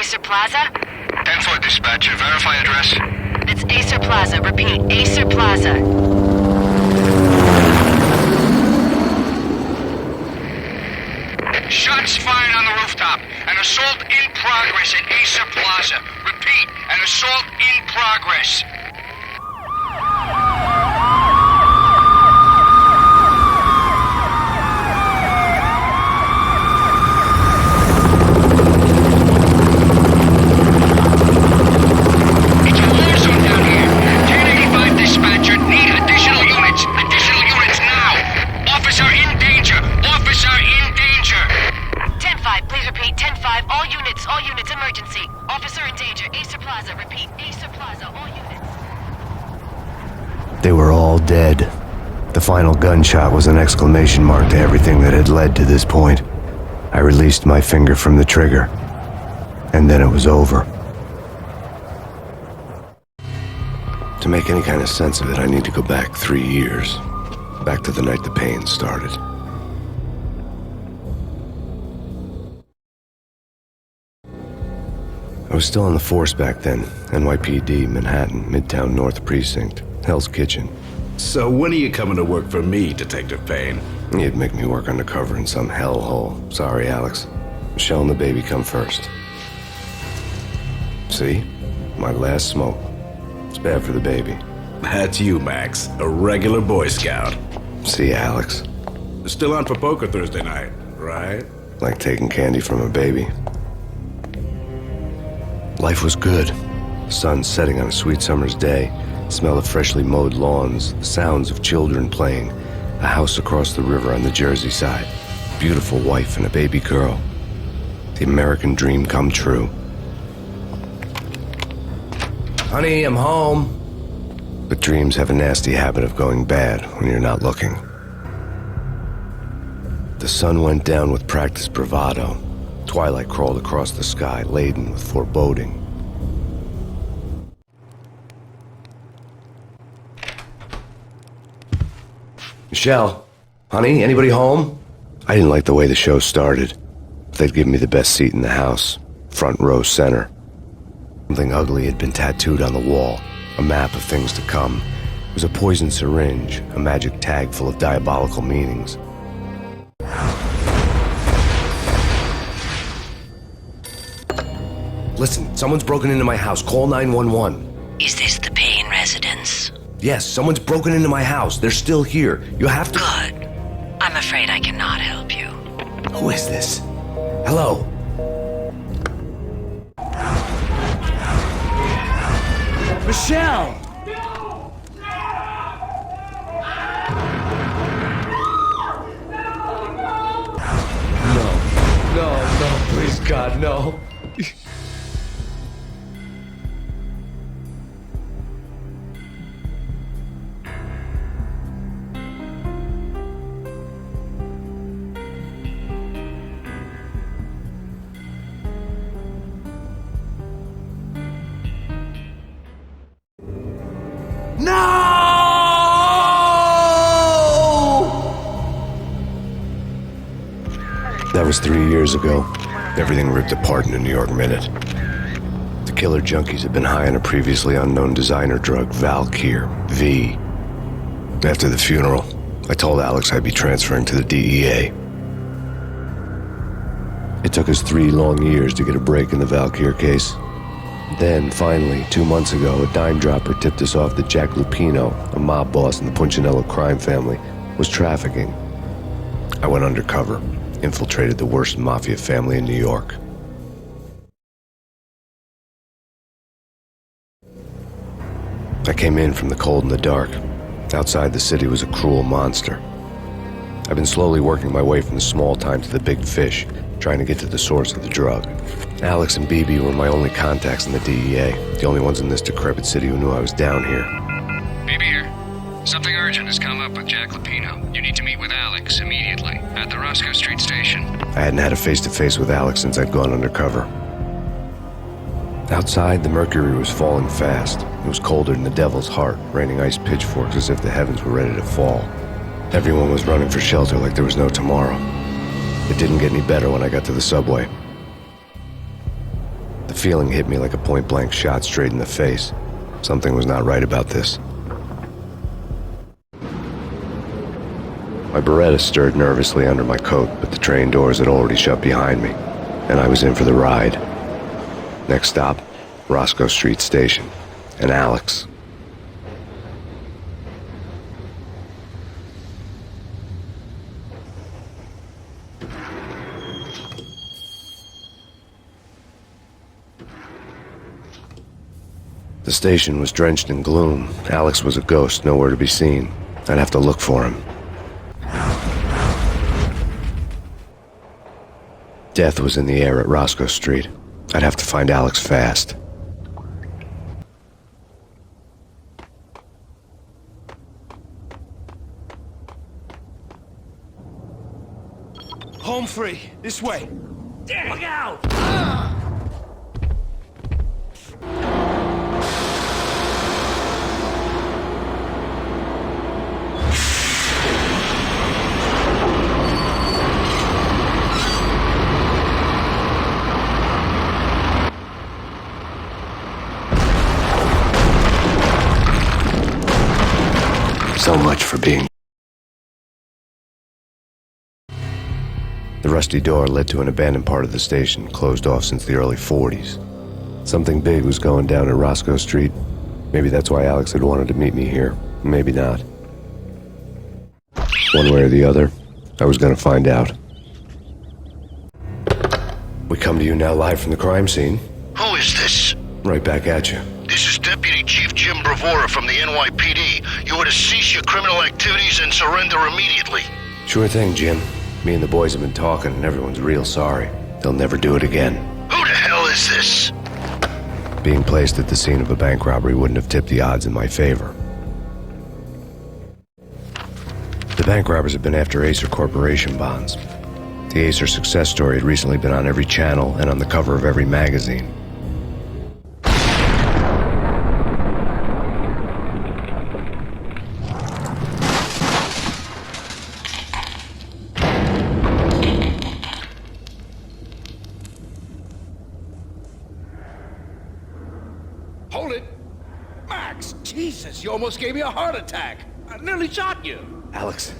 Acer Plaza? 10-4 dispatcher, verify address. It's Acer Plaza. Repeat, Acer Plaza. Shots fired on the rooftop. An assault in progress at Acer Plaza. Repeat, an assault in progress. It's a war zone down here. 1085 dispatcher, need additional units. Additional units now. Officer in danger. Officer in danger. 10-5, please repeat. 10-5, all units, emergency. Officer in danger, Acer Plaza. Repeat, Acer Plaza, all units. They were all dead. The final gunshot was an exclamation mark to everything that had led to this point. I released my finger from the trigger, and then it was over. To make any kind of sense of it, I need to go back 3 years. Back to the night the pain started. I was still on the force back then. NYPD, Manhattan, Midtown North Precinct, Hell's Kitchen. So when are you coming to work for me, Detective Payne? You'd make me work undercover in some hellhole. Sorry, Alex. Michelle and the baby come first. See? My last smoke. It's bad for the baby. That's you, Max. A regular Boy Scout. See, Alex? Still on for poker Thursday night, right? Like taking candy from a baby. Life was good. The sun setting on a sweet summer's day. The smell of freshly mowed lawns. The sounds of children playing. A house across the river on the Jersey side. Beautiful wife and a baby girl. The American dream come true. Honey, I'm home. But dreams have a nasty habit of going bad when you're not looking. The sun went down with practiced bravado. Twilight crawled across the sky, laden with foreboding. Michelle, honey, anybody home? I didn't like the way the show started. They'd given me the best seat in the house, front row center. Something ugly had been tattooed on the wall, a map of things to come. It was a poisoned syringe, a magic tag full of diabolical meanings. Listen, someone's broken into my house. Call 911. Is this the Payne residence? Yes, someone's broken into my house. They're still here. You have to... Good. I'm afraid I cannot help you. Who is this? Hello? Michelle! No, please God, no. That was 3 years ago. Everything ripped apart in a New York minute. The killer junkies had been high on a previously unknown designer drug, Valkyr, V. After the funeral, I told Alex I'd be transferring to the DEA. It took us 3 long years to get a break in the Valkyr case. Then, finally, 2 months ago, a dime dropper tipped us off that Jack Lupino, a mob boss in the Punchinello crime family, was trafficking. I went undercover. Infiltrated the worst mafia family in New York. I came in from the cold and the dark. Outside the city was a cruel monster. I've been slowly working my way from the small time to the big fish, trying to get to the source of the drug. Alex and BB were my only contacts in the DEA, the only ones in this decrepit city who knew I was down here. BB here. Something urgent has come up with Jack Lupino. You need to meet with Alex immediately at the Roscoe Street station. I hadn't had a face-to-face with Alex since I'd gone undercover. Outside, the mercury was falling fast. It was colder than the devil's heart, raining ice pitchforks as if the heavens were ready to fall. Everyone was running for shelter like there was no tomorrow. It didn't get any better when I got to the subway. The feeling hit me like a point-blank shot straight in the face. Something was not right about this. My Beretta stirred nervously under my coat, but the train doors had already shut behind me, and I was in for the ride. Next stop, Roscoe Street Station, and Alex. The station was drenched in gloom. Alex was a ghost, nowhere to be seen. I'd have to look for him. Death was in the air at Roscoe Street. I'd have to find Alex fast. Home free. This way. Look out! So much for being... The rusty door led to an abandoned part of the station, closed off since the early 40s. Something big was going down at Roscoe Street. Maybe that's why Alex had wanted to meet me here. Maybe not. One way or the other, I was gonna find out. We come to you now live from the crime scene. Who is this? Right back at you. This is Deputy Chief Jim Bravura from the NYPD. You are to cease your criminal activities and surrender immediately. Sure thing, Jim. Me and the boys have been talking, and everyone's real sorry. They'll never do it again. Who the hell is this? Being placed at the scene of a bank robbery wouldn't have tipped the odds in my favor. The bank robbers have been after Acer Corporation bonds. The Acer success story had recently been on every channel and on the cover of every magazine. Hold it! Max! Jesus, you almost gave me a heart attack! I nearly shot you! Alex,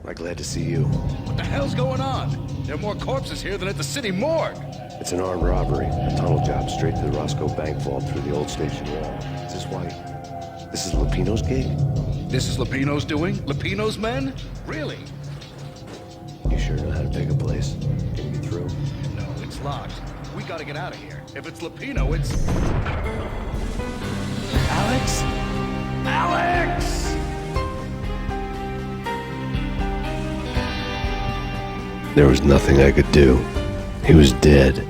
I'm glad to see you. What the hell's going on? There are more corpses here than at the city morgue! It's an armed robbery, a tunnel job straight to the Roscoe Bank vault through the old station wall. Is this why? This is Lupino's gig? This is Lupino's doing? Lupino's men? Really? You sure know how to pick a place? Can you get through? No, it's locked. We gotta get out of here. If it's Lupino, it's... Alex? Alex! There was nothing I could do. He was dead.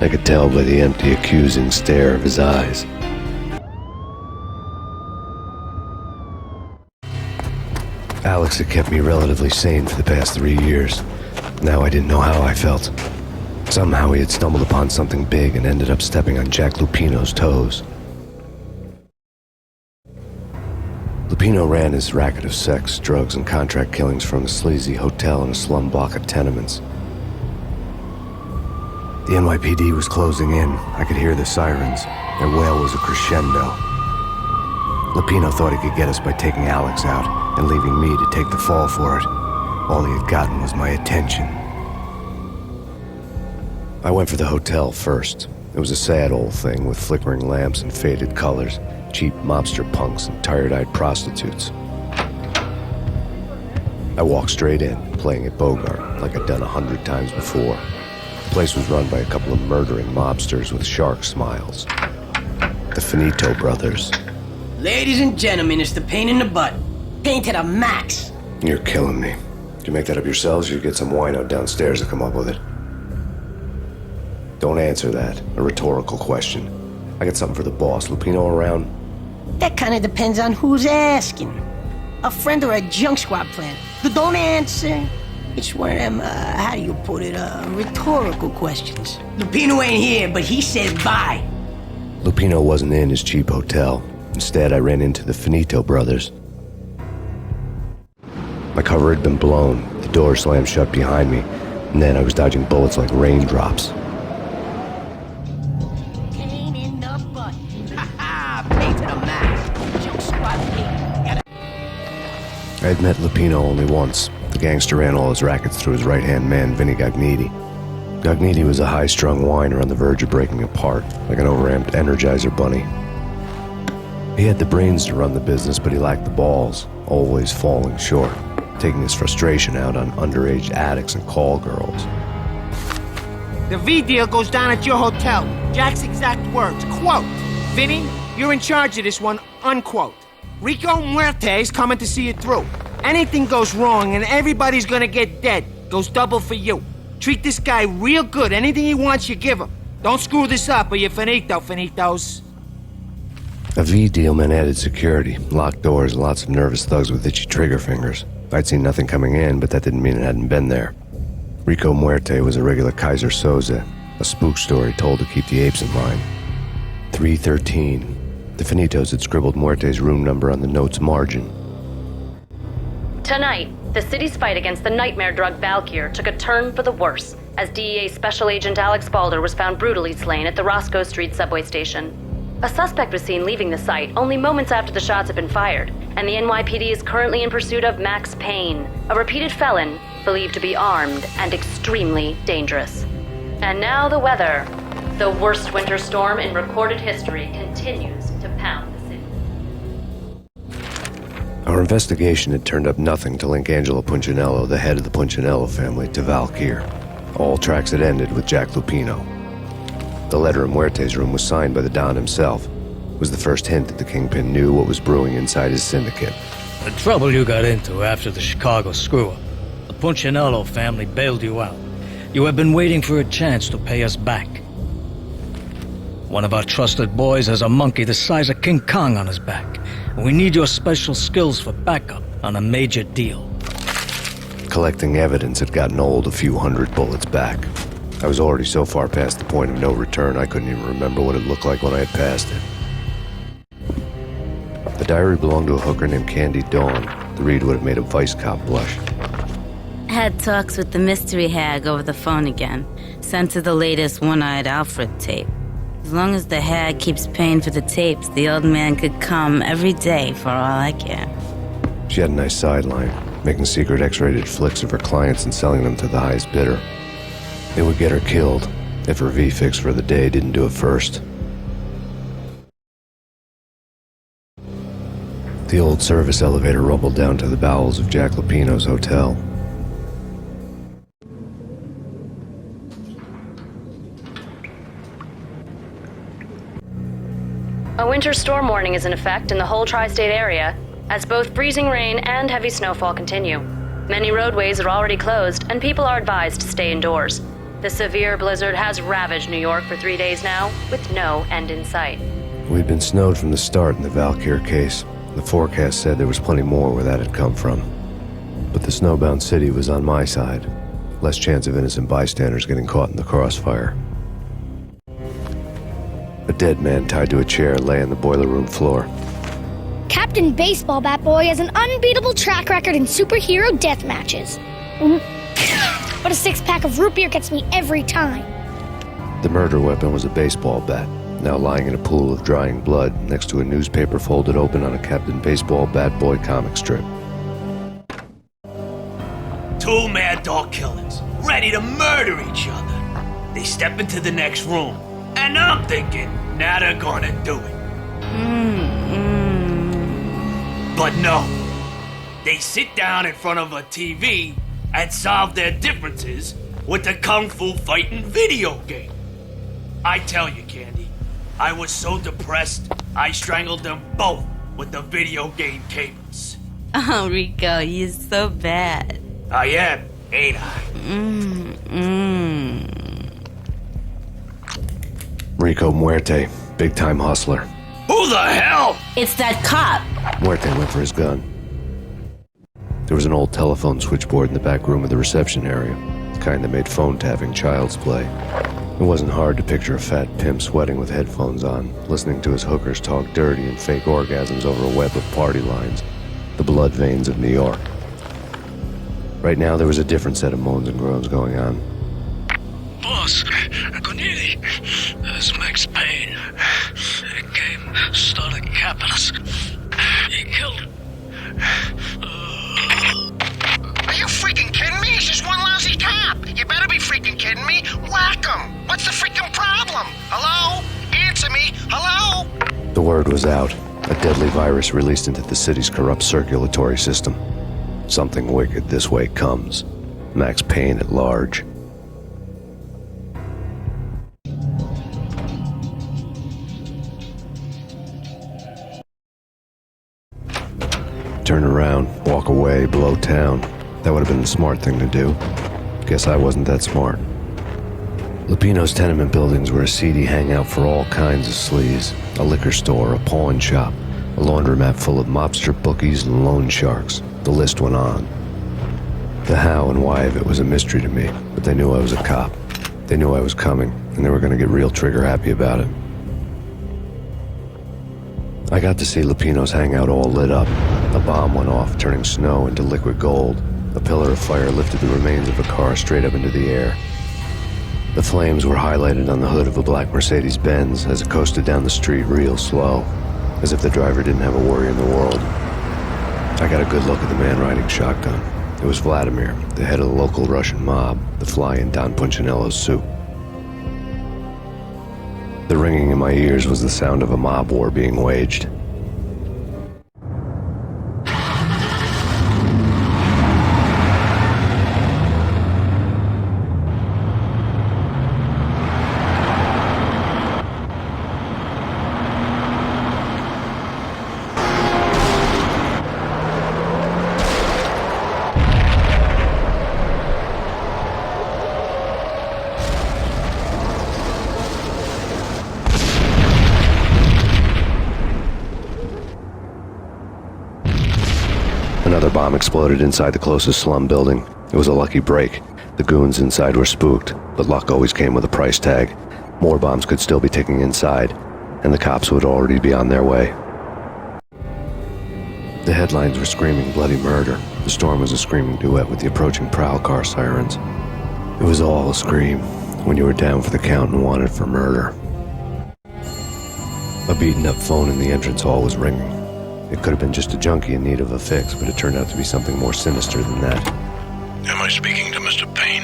I could tell by the empty, accusing stare of his eyes. Alex had kept me relatively sane for the past 3 years. Now I didn't know how I felt. Somehow he had stumbled upon something big and ended up stepping on Jack Lupino's toes. Lupino ran his racket of sex, drugs, and contract killings from a sleazy hotel in a slum block of tenements. The NYPD was closing in. I could hear the sirens. Their wail was a crescendo. Lupino thought he could get us by taking Alex out and leaving me to take the fall for it. All he had gotten was my attention. I went for the hotel first. It was a sad old thing with flickering lamps and faded colors, cheap mobster punks and tired-eyed prostitutes. I walked straight in, playing at Bogart like I'd done 100 times before. The place was run by a couple of murdering mobsters with shark smiles. The Finito brothers. Ladies and gentlemen, it's the pain in the butt. Pain to the max. You're killing me. Did you make that up yourselves, or you get some wino downstairs to come up with it? Don't answer that. A rhetorical question. I got something for the boss. Lupino around? That kind of depends on who's asking. A friend or a junk squad plan. Don't answer. It's one of them, how do you put it, rhetorical questions. Lupino ain't here, but he says bye. Lupino wasn't in his cheap hotel. Instead, I ran into the Finito brothers. My cover had been blown. The door slammed shut behind me, and then I was dodging bullets like raindrops. I had met Lupino only once. The gangster ran all his rackets through his right-hand man, Vinny Gagniti. Gagniti was a high-strung whiner on the verge of breaking apart, like an overamped Energizer bunny. He had the brains to run the business, but he lacked the balls, always falling short, taking his frustration out on underage addicts and call girls. The V deal goes down at your hotel. Jack's exact words, quote, "Vinny, you're in charge of this one," unquote. Rico Muerte's coming to see it through. Anything goes wrong and everybody's gonna get dead. Goes double for you. Treat this guy real good. Anything he wants, you give him. Don't screw this up or you're finito, finitos. A V deal meant added security, locked doors, and lots of nervous thugs with itchy trigger fingers. I'd seen nothing coming in, but that didn't mean it hadn't been there. Rico Muerte was a regular Kaiser Soze, a spook story told to keep the apes in line. 313. The Finitos had scribbled Muerte's room number on the note's margin. Tonight, the city's fight against the nightmare drug Valkyr took a turn for the worse, as DEA Special Agent Alex Balder was found brutally slain at the Roscoe Street subway station. A suspect was seen leaving the site only moments after the shots had been fired, and the NYPD is currently in pursuit of Max Payne, a repeated felon believed to be armed and extremely dangerous. And now the weather. The worst winter storm in recorded history continues to pound the city. Our investigation had turned up nothing to link Angelo Punchinello, the head of the Punchinello family, to Valkyr. All tracks had ended with Jack Lupino. The letter in Muerte's room was signed by the Don himself. It was the first hint that the Kingpin knew what was brewing inside his syndicate. The trouble you got into after the Chicago screw-up. The Punchinello family bailed you out. You have been waiting for a chance to pay us back. One of our trusted boys has a monkey the size of King Kong on his back. We need your special skills for backup on a major deal. Collecting evidence had gotten old a few hundred bullets back. I was already so far past the point of no return I couldn't even remember what it looked like when I had passed it. The diary belonged to a hooker named Candy Dawn. The read would have made a vice cop blush. Had talks with the mystery hag over the phone again. Sent her the latest One-Eyed Alfred tape. As long as the hag keeps paying for the tapes, the old man could come every day for all I care. She had a nice sideline, making secret X-rated flicks of her clients and selling them to the highest bidder. It would get her killed if her V-fix for the day didn't do it first. The old service elevator rumbled down to the bowels of Jack Lupino's hotel. A winter storm warning is in effect in the whole tri-state area, as both freezing rain and heavy snowfall continue. Many roadways are already closed, and people are advised to stay indoors. The severe blizzard has ravaged New York for 3 days now, with no end in sight. We'd been snowed from the start in the Valkyr case. The forecast said there was plenty more where that had come from. But the snowbound city was on my side. Less chance of innocent bystanders getting caught in the crossfire. A dead man tied to a chair lay on the boiler room floor. Captain Baseball Bat Boy has an unbeatable track record in superhero death matches. But a 6-pack of root beer gets me every time. The murder weapon was a baseball bat, now lying in a pool of drying blood next to a newspaper folded open on a Captain Baseball Bat Boy comic strip. 2 mad dog killers, ready to murder each other. They step into the next room, and I'm thinking, now they're gonna do it. But no, they sit down in front of a TV and solve their differences with the Kung Fu fighting video game. I tell you, Candy, I was so depressed, I strangled them both with the video game cables. Oh, Rico, you're so bad. I am, ain't I? Rico Muerte, big-time hustler. Who the hell? It's that cop. Muerte went for his gun. There was an old telephone switchboard in the back room of the reception area, the kind that made phone tapping child's play. It wasn't hard to picture a fat pimp sweating with headphones on, listening to his hookers talk dirty and fake orgasms over a web of party lines, the blood veins of New York. Right now, there was a different set of moans and groans going on. Boss, Cornelia, there's Max Payne. He came, started capping us. He killed him. cop! You better be freaking kidding me! Whack him! What's the freaking problem? Hello? Answer me! Hello? The word was out. A deadly virus released into the city's corrupt circulatory system. Something wicked this way comes. Max Payne at large. Turn around, walk away, blow town. That would have been the smart thing to do. Guess I wasn't that smart. Lupino's tenement buildings were a seedy hangout for all kinds of sleaze. A liquor store, a pawn shop, a laundromat full of mobster bookies and loan sharks. The list went on. The how and why of it was a mystery to me, but they knew I was a cop. They knew I was coming, and they were going to get real trigger-happy about it. I got to see Lupino's hangout all lit up. A bomb went off, turning snow into liquid gold. A pillar of fire lifted the remains of a car straight up into the air. The flames were highlighted on the hood of a black Mercedes-Benz as it coasted down the street real slow, as if the driver didn't have a worry in the world. I got a good look at the man riding shotgun. It was Vladimir, the head of the local Russian mob, the fly in Don Punchinello's soup. The ringing in my ears was the sound of a mob war being waged. Another bomb exploded inside the closest slum building. It was a lucky break. The goons inside were spooked, but luck always came with a price tag. More bombs could still be ticking inside, and the cops would already be on their way. The headlines were screaming bloody murder. The storm was a screaming duet with the approaching prowl car sirens. It was all a scream when you were down for the count and wanted for murder. A beaten-up phone in the entrance hall was ringing. It could have been just a junkie in need of a fix, but it turned out to be something more sinister than that. Am I speaking to Mr. Payne?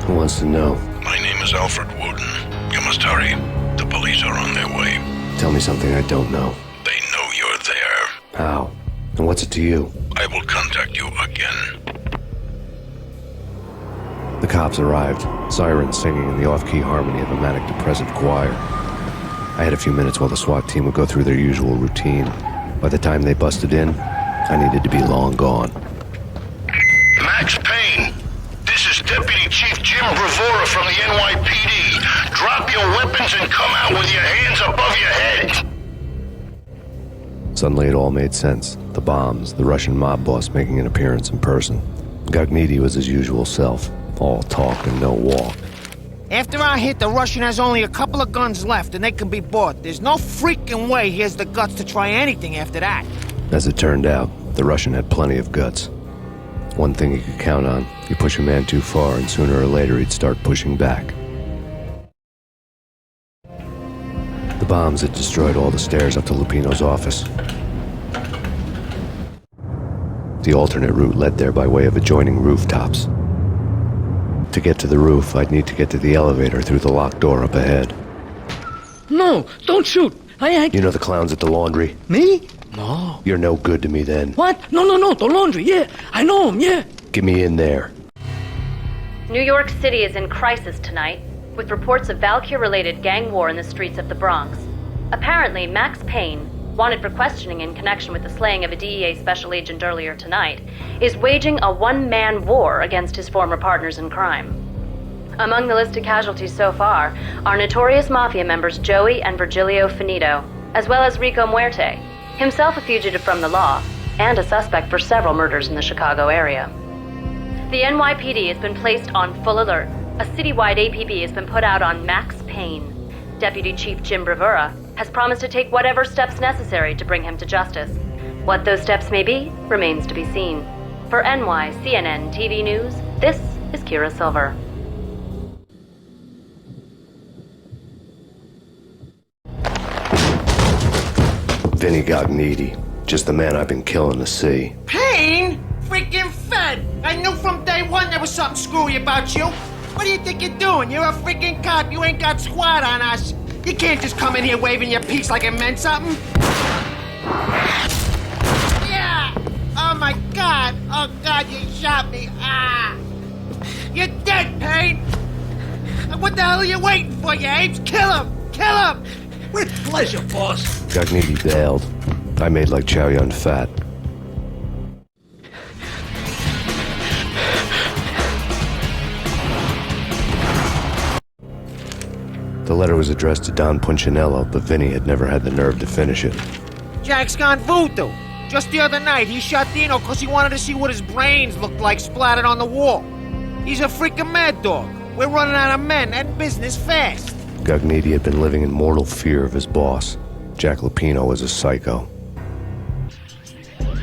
Who wants to know? My name is Alfred Woden. You must hurry. The police are on their way. Tell me something I don't know. They know you're there. How? And what's it to you? I will contact you again. The cops arrived, sirens singing in the off-key harmony of a manic-depressive choir. I had a few minutes while the SWAT team would go through their usual routine. By the time they busted in, I needed to be long gone. Max Payne, this is Deputy Chief Jim Bravura from the NYPD. Drop your weapons and come out with your hands above your head. Suddenly it all made sense. The bombs, the Russian mob boss making an appearance in person. Gagniti was his usual self, all talk and no walk. After our hit, the Russian has only a couple of guns left, and they can be bought. There's no freaking way he has the guts to try anything after that. As it turned out, the Russian had plenty of guts. One thing you could count on, you push a man too far, and sooner or later he'd start pushing back. The bombs had destroyed all the stairs up to Lupino's office. The alternate route led there by way of adjoining rooftops. To get to the roof, I'd need to get to the elevator through the locked door up ahead. No, don't shoot. You know the clowns at the laundry? Me? No. You're no good to me then. What? No, the laundry, yeah. I know him, yeah. Get me in there. New York City is in crisis tonight, with reports of Valkyr-related gang war in the streets of the Bronx. Apparently, Max Payne, wanted for questioning in connection with the slaying of a DEA special agent earlier tonight, is waging a one-man war against his former partners in crime. Among the listed casualties so far are notorious mafia members Joey and Virgilio Finito, as well as Rico Muerte, himself a fugitive from the law, and a suspect for several murders in the Chicago area. The NYPD has been placed on full alert. A citywide APB has been put out on Max Payne. Deputy Chief Jim Bravura has promised to take whatever steps necessary to bring him to justice. What those steps may be remains to be seen. For NYCNN TV News, this is Kira Silver. Vinny Gagniti, just the man I've been killing to see. Payne? freaking fed! I knew from day one there was something screwy about you. What do you think you're doing? You're a freaking cop. You ain't got squat on us. You can't just come in here waving your piece like it meant something. Yeah! Oh my God! Oh God, you shot me! Ah! You're dead, Payne! What the hell are you waiting for, you apes? Kill him! Kill him! With pleasure, boss. Gognitti bailed. I made like Chow Yun Fat. The letter was addressed to Don Punchinello, but Vinny had never had the nerve to finish it. Jack's gone voodoo. Just the other night, he shot Dino because he wanted to see what his brains looked like splattered on the wall. He's a freaking mad dog. We're running out of men and business fast. Gognitti had been living in mortal fear of his boss. Jack Lupino was a psycho.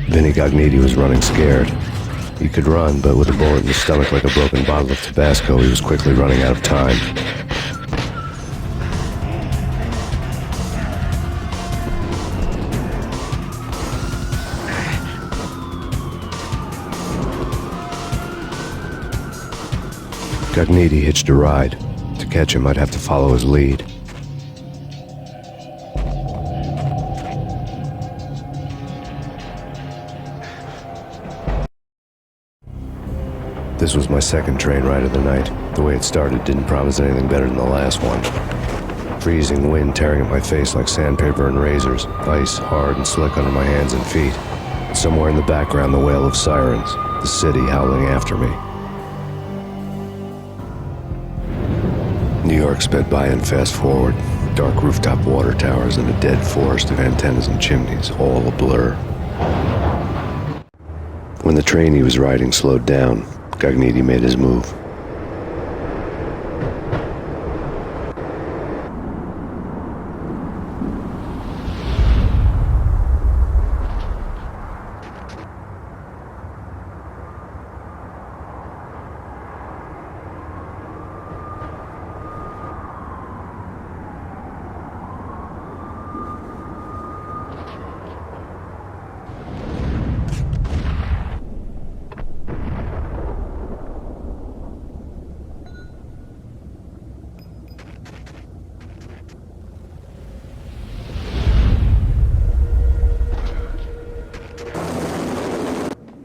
Vinny Gognitti was running scared. He could run, but with a bullet in his stomach like a broken bottle of Tabasco, he was quickly running out of time. Gognitti hitched a ride. To catch him, I'd have to follow his lead. This was my second train ride of the night. The way it started didn't promise anything better than the last one. Freezing wind tearing at my face like sandpaper and razors, ice hard and slick under my hands and feet. Somewhere in the background, the wail of sirens, the city howling after me. New York sped by in fast forward. Dark rooftop water towers and a dead forest of antennas and chimneys, all a blur. When the train he was riding slowed down, Gognitti made his move.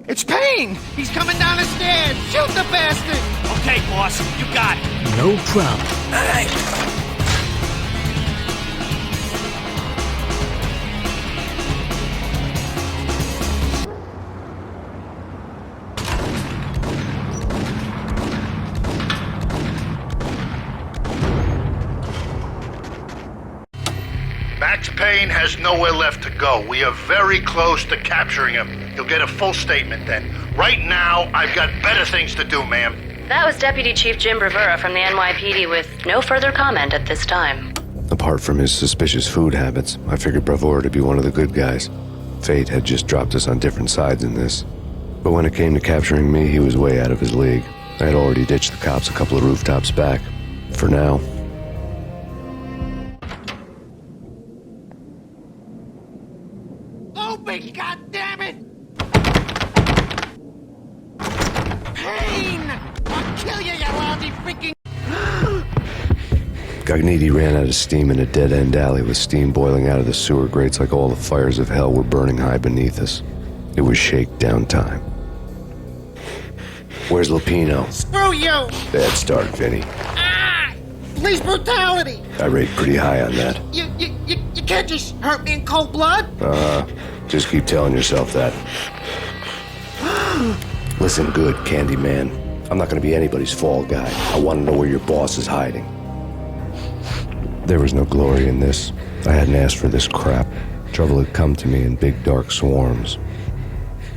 It's Payne! He's coming down the stairs! Shoot the bastard! Okay, boss, you got it. No problem. Hey! Max Payne has nowhere left to go. We are very close to capturing him. You'll get a full statement then. Right now, I've got better things to do, ma'am. That was Deputy Chief Jim Bravura from the NYPD with no further comment at this time. Apart from his suspicious food habits, I figured Bravura to be one of the good guys. Fate had just dropped us on different sides in this. But when it came to capturing me, he was way out of his league. I had already ditched the cops a couple of rooftops back. For now. Open, goddammit! Payne! I'll kill you, you lousy freaking... Gognitti ran out of steam in a dead-end alley with steam boiling out of the sewer grates like all the fires of hell were burning high beneath us. It was shakedown time. Where's Lupino? Screw you! Bad start, Vinny. Ah! Police brutality! I rate pretty high on that. You can't just hurt me in cold blood? Just keep telling yourself that. Listen good, Candyman. I'm not gonna be anybody's fall guy. I want to know where your boss is hiding. There was no glory in this. I hadn't asked for this crap. Trouble had come to me in big dark swarms.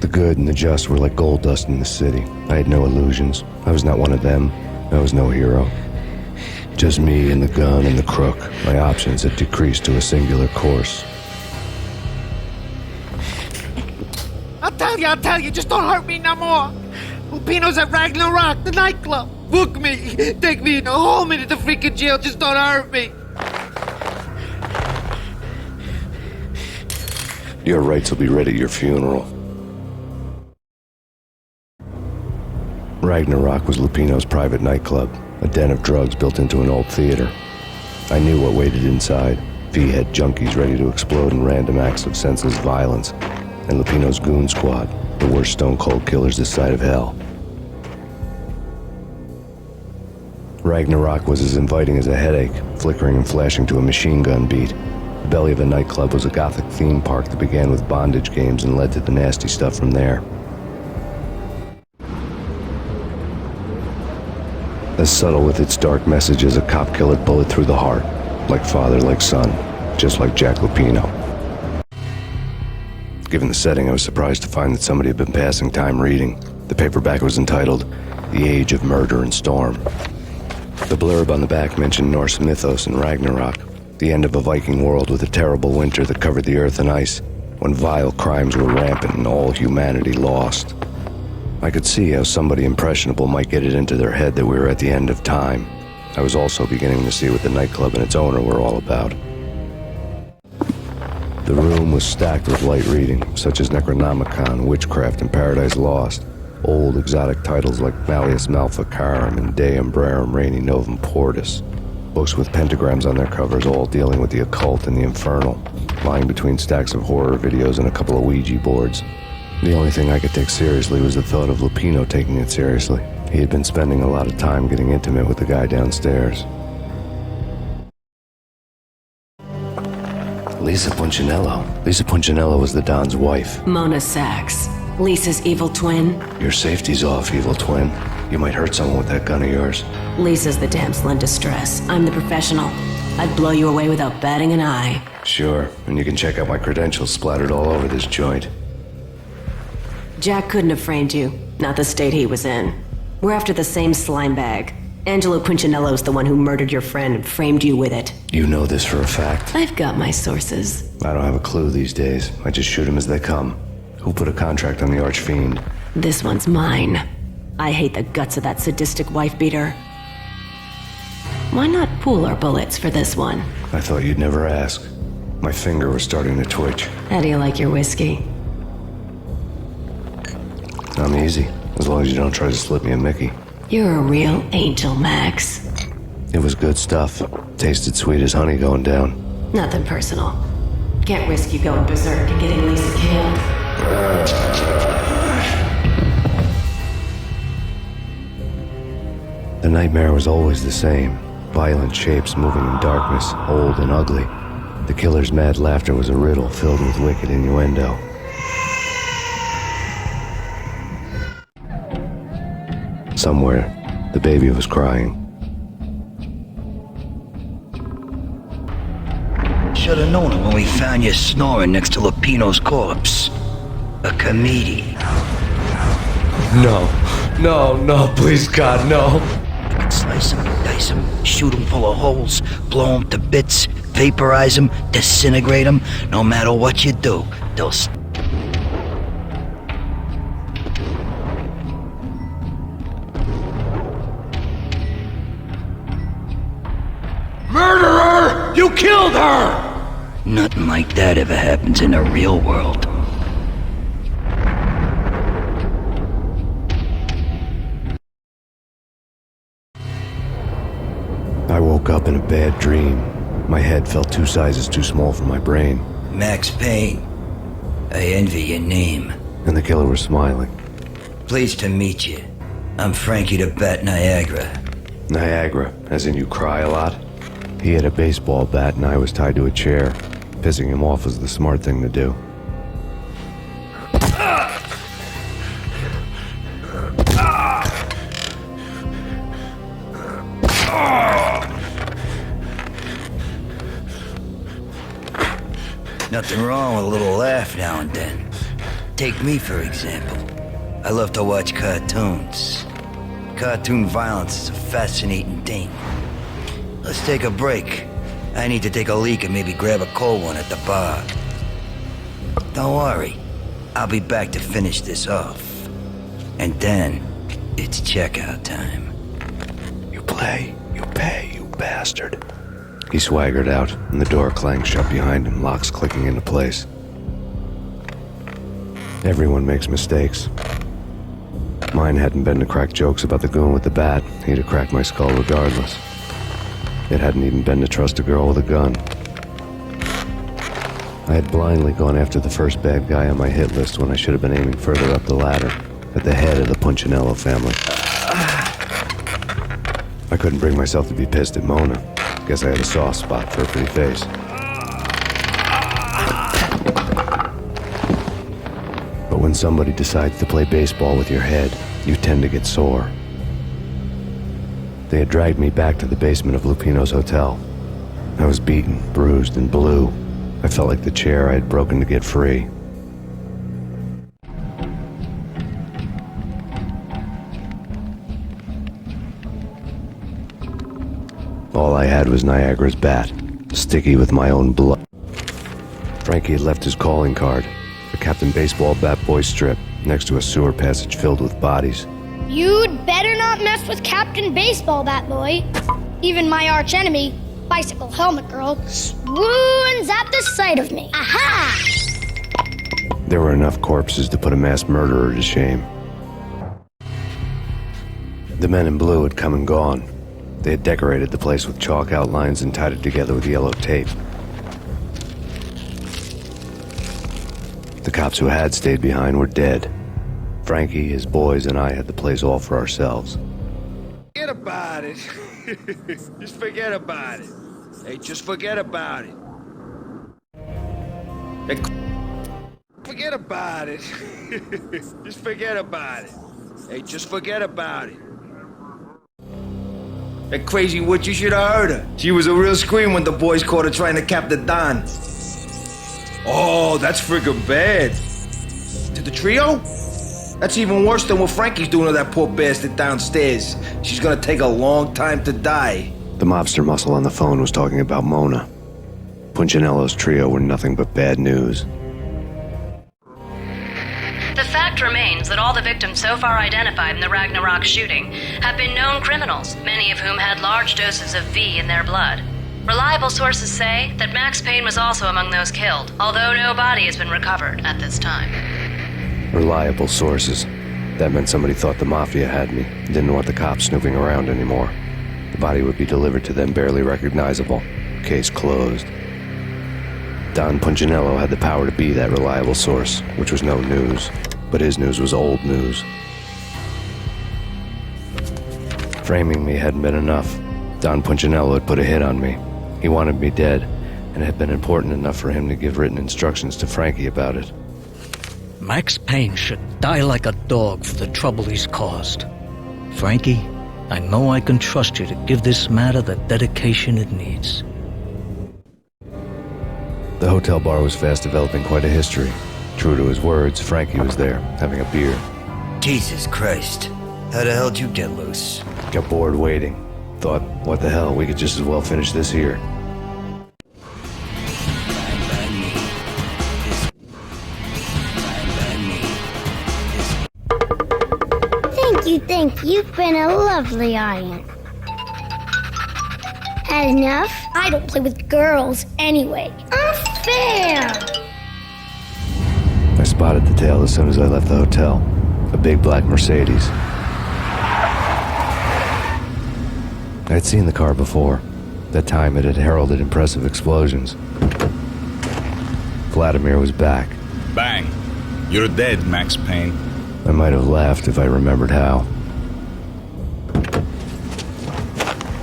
The good and the just were like gold dust in the city. I had no illusions. I was not one of them. I was no hero. Just me and the gun and the crook. My options had decreased to a singular course. I'll tell you, just don't hurt me no more. Lupino's at Ragnarok, the nightclub. Book me, take me home into the freaking jail, just don't hurt me. Your rights will be read at your funeral. Ragnarok was Lupino's private nightclub, a den of drugs built into an old theater. I knew what waited inside. V had junkies ready to explode in random acts of senseless violence, and Lupino's goon squad, the worst stone-cold killers this side of hell. Ragnarok was as inviting as a headache, flickering and flashing to a machine gun beat. The belly of a nightclub was a gothic theme park that began with bondage games and led to the nasty stuff from there. As subtle with its dark message as a cop-killer bullet through the heart. Like father, like son, just like Jack Lupino. Given the setting, I was surprised to find that somebody had been passing time reading. The paperback was entitled, The Age of Murder and Storm. The blurb on the back mentioned Norse mythos and Ragnarok, the end of a Viking world with a terrible winter that covered the earth in ice, when vile crimes were rampant and all humanity lost. I could see how somebody impressionable might get it into their head that we were at the end of time. I was also beginning to see what the nightclub and its owner were all about. The room was stacked with light reading, such as Necronomicon, Witchcraft, and Paradise Lost. Old exotic titles like Malleus Maleficarum and De Umbrarum Reini Novum Portus. Books with pentagrams on their covers, all dealing with the occult and the infernal, lying between stacks of horror videos and a couple of Ouija boards. The only thing I could take seriously was the thought of Lupino taking it seriously. He had been spending a lot of time getting intimate with the guy downstairs. Lisa Punchinello. Lisa Punchinello was the Don's wife. Mona Sachs. Lisa's evil twin. Your safety's off, evil twin. You might hurt someone with that gun of yours. Lisa's the damsel in distress. I'm the professional. I'd blow you away without batting an eye. Sure, and you can check out my credentials splattered all over this joint. Jack couldn't have framed you. Not the state he was in. We're after the same slime bag. Angelo Punchinello's the one who murdered your friend and framed you with it. You know this for a fact. I've got my sources. I don't have a clue these days. I just shoot them as they come. Who put a contract on the archfiend? This one's mine. I hate the guts of that sadistic wife-beater. Why not pool our bullets for this one? I thought you'd never ask. My finger was starting to twitch. How do you like your whiskey? I'm easy, as long as you don't try to slip me a Mickey. You're a real angel, Max. It was good stuff. Tasted sweet as honey going down. Nothing personal. Can't risk you going berserk and getting Lisa killed. The nightmare was always the same. Violent shapes moving in darkness, old and ugly. The killer's mad laughter was a riddle filled with wicked innuendo. Somewhere, the baby was crying. Should've known it when we found you snoring next to Lupino's corpse. A comedian. No, please God, no. Slice him, dice him, shoot him full of holes, blow him to bits, vaporize him, disintegrate him. No matter what you do, they'll Murderer! You killed her! Nothing like that ever happens in the real world. I woke up in a bad dream. My head felt 2 sizes too small for my brain. Max Payne. I envy your name. And the killer was smiling. Pleased to meet you. I'm Frankie the Bat Niagara. Niagara, as in you cry a lot? He had a baseball bat and I was tied to a chair. Pissing him off was the smart thing to do. Nothing wrong with a little laugh now and then. Take me, for example. I love to watch cartoons. Cartoon violence is a fascinating thing. Let's take a break. I need to take a leak and maybe grab a cold one at the bar. Don't worry. I'll be back to finish this off. And then, it's checkout time. You play, you pay, you bastard. He swaggered out, and the door clanged shut behind him, locks clicking into place. Everyone makes mistakes. Mine hadn't been to crack jokes about the goon with the bat. He'd have cracked my skull regardless. It hadn't even been to trust a girl with a gun. I had blindly gone after the first bad guy on my hit list when I should have been aiming further up the ladder, at the head of the Punchinello family. I couldn't bring myself to be pissed at Mona. Guess I had a soft spot for her pretty face. But when somebody decides to play baseball with your head, you tend to get sore. They had dragged me back to the basement of Lupino's hotel. I was beaten, bruised, and blue. I felt like the chair I had broken to get free. All I had was Niagara's bat, sticky with my own blood. Frankie had left his calling card, a Captain Baseball Bat Boy strip, next to a sewer passage filled with bodies. You'd better not mess with Captain Baseball Bat Boy. Even my archenemy, Bicycle Helmet Girl, swoons at the sight of me. Aha! There were enough corpses to put a mass murderer to shame. The men in blue had come and gone. They had decorated the place with chalk outlines and tied it together with yellow tape. The cops who had stayed behind were dead. Frankie, his boys, and I had the place all for ourselves. Forget about it. Just forget about it. Hey, just forget about it. Hey, forget about it. Just forget about it. Hey, just forget about it. That crazy witch, you should have heard her. She was a real scream when the boys caught her trying to cap the Don. Oh, that's friggin' bad. To the trio? That's even worse than what Frankie's doing to that poor bastard downstairs. She's gonna take a long time to die. The mobster muscle on the phone was talking about Mona. Punchinello's trio were nothing but bad news. The fact remains that all the victims so far identified in the Ragnarok shooting have been known criminals, many of whom had large doses of V in their blood. Reliable sources say that Max Payne was also among those killed, although no body has been recovered at this time. Reliable sources. That meant somebody thought the Mafia had me, didn't want the cops snooping around anymore. The body would be delivered to them barely recognizable. Case closed. Don Punchinello had the power to be that reliable source, which was no news. But his news was old news. Framing me hadn't been enough. Don Punchinello had put a hit on me. He wanted me dead, and it had been important enough for him to give written instructions to Frankie about it. Max Payne should die like a dog for the trouble he's caused. Frankie, I know I can trust you to give this matter the dedication it needs. The hotel bar was fast developing quite a history. True to his words, Frankie was there, having a beer. Jesus Christ. How the hell did you get loose? Got bored waiting. Thought, what the hell, we could just as well finish this here. Thank you. You've been a lovely audience. Had enough? I don't play with girls anyway. Unfair! I spotted the tail as soon as I left the hotel. A big black Mercedes. I had seen the car before. That time it had heralded impressive explosions. Vladimir was back. Bang! You're dead, Max Payne. I might have laughed if I remembered how.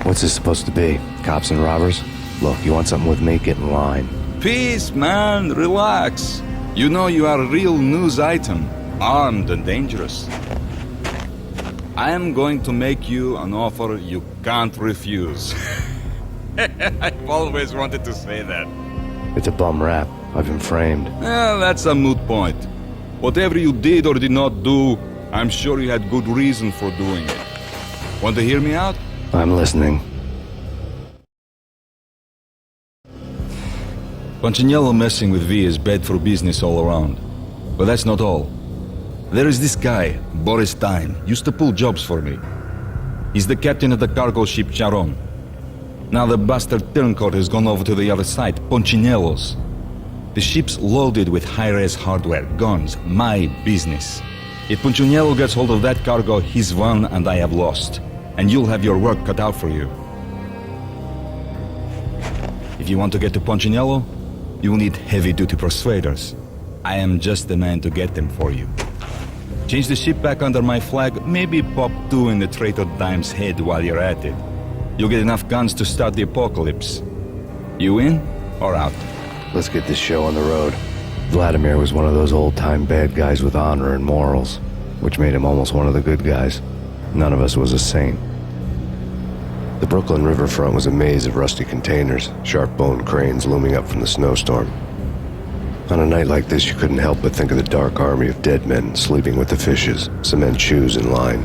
What's this supposed to be? Cops and robbers? Look, you want something with me? Get in line. Peace, man. Relax. You know you are a real news item. Armed and dangerous. I am going to make you an offer you can't refuse. I've always wanted to say that. It's a bum rap. I've been framed. Well, that's a moot point. Whatever you did or did not do, I'm sure you had good reason for doing it. Want to hear me out? I'm listening. Punchinello messing with V is bad for business all around. But that's not all. There is this guy, Boris Stein, used to pull jobs for me. He's the captain of the cargo ship Charon. Now the bastard turncoat has gone over to the other side, Punchinello's. The ship's loaded with high-res hardware, guns, my business. If Punchinello gets hold of that cargo, he's won and I have lost. And you'll have your work cut out for you. If you want to get to Punchinello, you will need heavy-duty persuaders. I am just the man to get them for you. Change the ship back under my flag, maybe pop 2 in the traitor Dime's head while you're at it. You'll get enough guns to start the apocalypse. You in or out? Let's get this show on the road. Vladimir was one of those old-time bad guys with honor and morals, which made him almost one of the good guys. None of us was a saint. The Brooklyn riverfront was a maze of rusty containers, sharp-boned cranes looming up from the snowstorm. On a night like this, you couldn't help but think of the dark army of dead men sleeping with the fishes, cement shoes in line.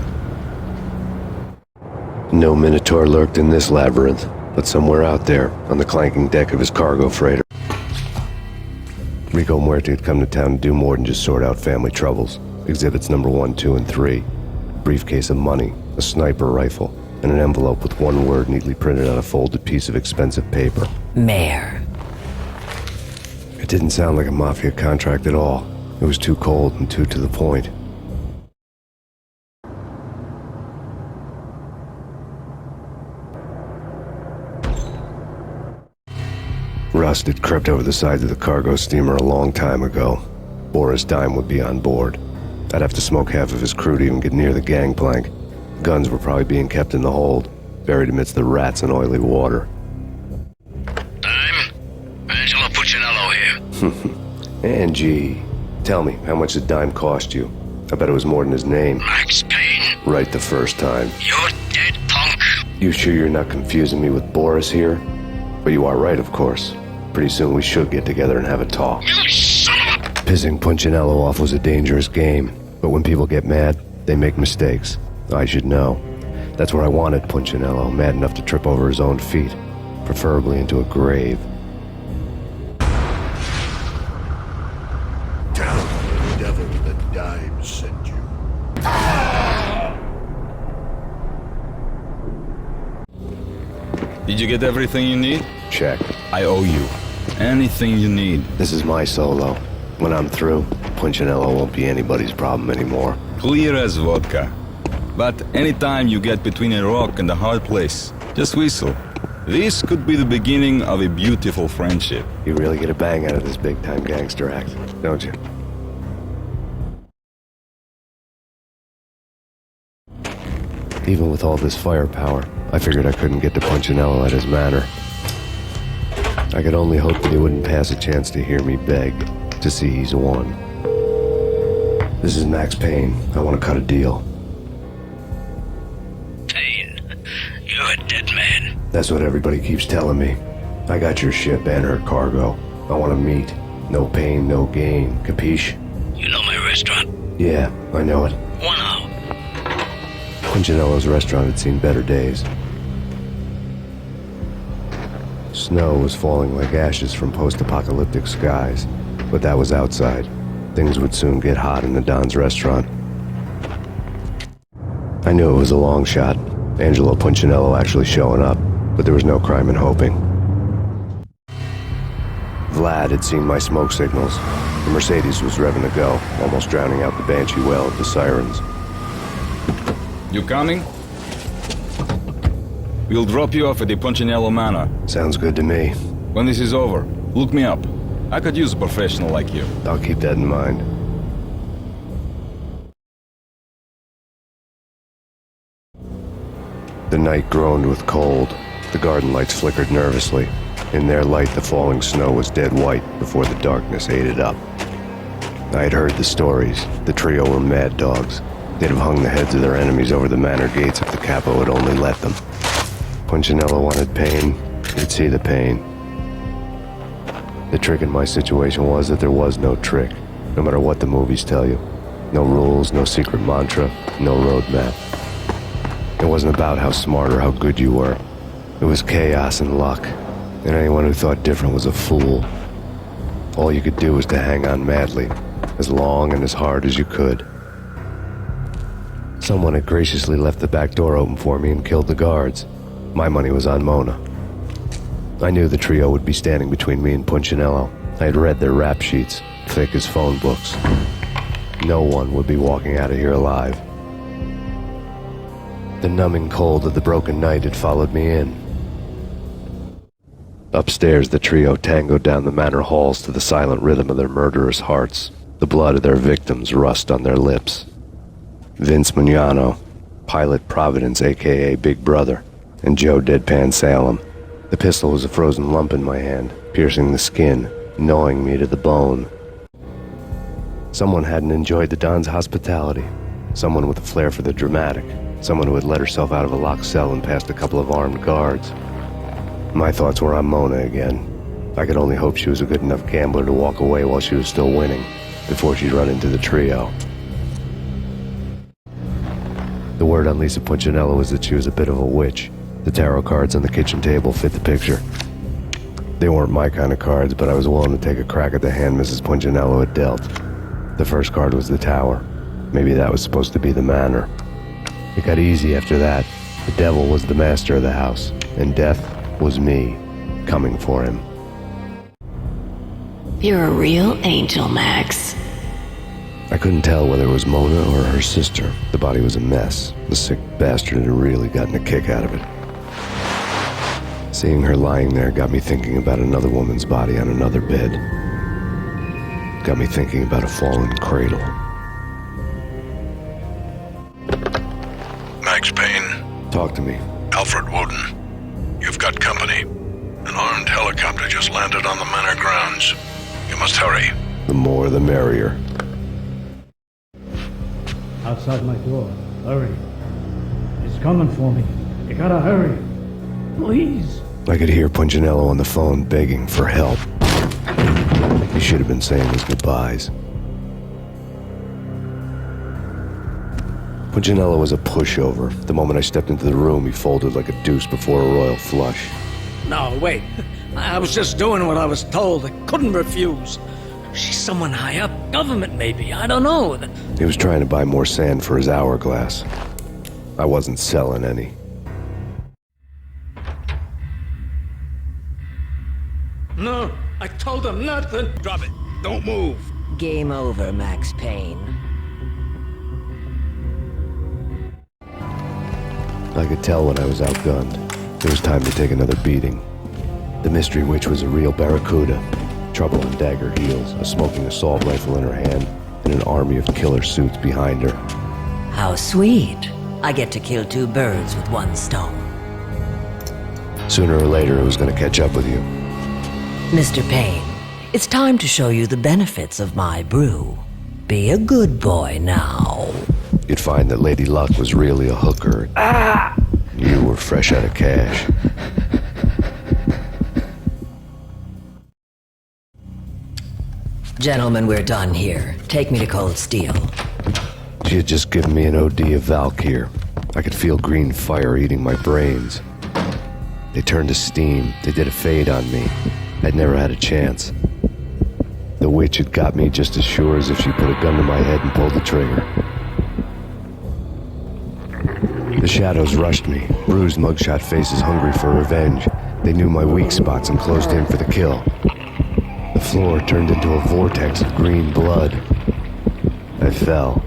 No Minotaur lurked in this labyrinth, but somewhere out there, on the clanking deck of his cargo freighter. Rico Muerte had come to town to do more than just sort out family troubles. Exhibits number 1, 2, and 3. Briefcase of money, a sniper rifle, and an envelope with one word neatly printed on a folded piece of expensive paper. Mayor. It didn't sound like a mafia contract at all. It was too cold and too to the point. Rust had crept over the sides of the cargo steamer a long time ago. Boris Dime would be on board. I'd have to smoke half of his crew to even get near the gangplank. Guns were probably being kept in the hold, buried amidst the rats and oily water. Dime? Angelo Puccinello here. Angie, tell me, how much did Dime cost you? I bet it was more than his name. Max Payne? Right the first time. You're dead, punk. You sure you're not confusing me with Boris here? But you are right, of course. Pretty soon we should get together and have a talk. You son of a... Pissing Punchinello off was a dangerous game, but when people get mad, they make mistakes. I should know. That's where I wanted Punchinello, mad enough to trip over his own feet, preferably into a grave. Tell the devil that Dime sent you. Did you get everything you need? Check. I owe you. Anything you need. This is my solo. When I'm through, Punchinello won't be anybody's problem anymore. Clear as vodka. But anytime you get between a rock and a hard place, just whistle. This could be the beginning of a beautiful friendship. You really get a bang out of this big-time gangster act, don't you? Even with all this firepower, I figured I couldn't get to Punchinello at his manor. I could only hope that he wouldn't pass a chance to hear me beg to see he's won. This is Max Payne. I want to cut a deal. Payne, you're a dead man. That's what everybody keeps telling me. I got your ship and her cargo. I want to meet. No pain, no gain. Capiche? You know my restaurant? Yeah, I know it. 1 hour. Punchinello's restaurant had seen better days. Snow was falling like ashes from post-apocalyptic skies, but that was outside. Things would soon get hot in the Don's restaurant. I knew it was a long shot, Angelo Punchinello actually showing up, but there was no crime in hoping. Vlad had seen my smoke signals. The Mercedes was revving to go, almost drowning out the banshee wail of the sirens. You coming? We'll drop you off at the Punchinello Manor. Sounds good to me. When this is over, look me up. I could use a professional like you. I'll keep that in mind. The night groaned with cold. The garden lights flickered nervously. In their light, the falling snow was dead white before the darkness ate it up. I had heard the stories. The trio were mad dogs. They'd have hung the heads of their enemies over the manor gates if the capo had only let them. Punchinello wanted pain. He'd see the pain. The trick in my situation was that there was no trick, no matter what the movies tell you. No rules, no secret mantra, no roadmap. It wasn't about how smart or how good you were. It was chaos and luck, and anyone who thought different was a fool. All you could do was to hang on madly, as long and as hard as you could. Someone had graciously left the back door open for me and killed the guards. My money was on Mona. I knew the trio would be standing between me and Punchinello. I had read their rap sheets, thick as phone books. No one would be walking out of here alive. The numbing cold of the broken night had followed me in. Upstairs, the trio tangoed down the manor halls to the silent rhythm of their murderous hearts. The blood of their victims rust on their lips. Vince Mugnano, Pilot Providence, a.k.a. Big Brother, and Joe Deadpan Salem. The pistol was a frozen lump in my hand, piercing the skin, gnawing me to the bone. Someone hadn't enjoyed the Don's hospitality. Someone with a flair for the dramatic. Someone who had let herself out of a locked cell and past a couple of armed guards. My thoughts were on Mona again. I could only hope she was a good enough gambler to walk away while she was still winning, before she'd run into the trio. The word on Lisa Punchinello was that she was a bit of a witch. The tarot cards on the kitchen table fit the picture. They weren't my kind of cards, but I was willing to take a crack at the hand Mrs. Punchinello had dealt. The first card was the tower. Maybe that was supposed to be the manor. It got easy after that. The devil was the master of the house, and death was me, coming for him. You're a real angel, Max. I couldn't tell whether it was Mona or her sister. The body was a mess. The sick bastard had really gotten a kick out of it. Seeing her lying there got me thinking about another woman's body on another bed. Got me thinking about a fallen cradle. Max Payne. Talk to me. Alfred Woden. You've got company. An armed helicopter just landed on the manor grounds. You must hurry. The more the merrier. Outside my door. Hurry. He's coming for me. You gotta hurry. Please. I could hear Punchinello on the phone begging for help. He should have been saying his goodbyes. Punchinello was a pushover. The moment I stepped into the room, he folded like a deuce before a royal flush. No, wait. I was just doing what I was told. I couldn't refuse. She's someone high up. Government, maybe. I don't know. He was trying to buy more sand for his hourglass. I wasn't selling any. No, I told him nothing. Drop it. Don't move. Game over, Max Payne. I could tell when I was outgunned. It was time to take another beating. The mystery witch was a real barracuda. Trouble on dagger heels, a smoking assault rifle in her hand, and an army of killer suits behind her. How sweet. I get to kill two birds with one stone. Sooner or later, it was going to catch up with you. Mr. Payne, it's time to show you the benefits of my brew. Be a good boy now. You'd find that Lady Luck was really a hooker. You were fresh out of cash. Gentlemen, we're done here. Take me to Cold Steel. She had just given me an OD of Valkyr. I could feel green fire eating my brains. They turned to steam. They did a fade on me. I'd never had a chance. The witch had got me just as sure as if she put a gun to my head and pulled the trigger. The shadows rushed me, bruised mugshot faces hungry for revenge. They knew my weak spots and closed in for the kill. The floor turned into a vortex of green blood. I fell.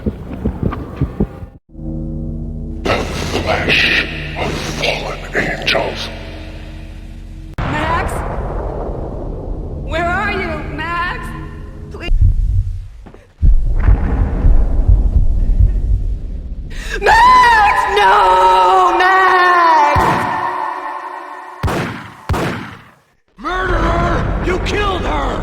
The flesh of fallen angels. Max? Where are you, Max? Please. Max! No, Max! Murderer! You killed her!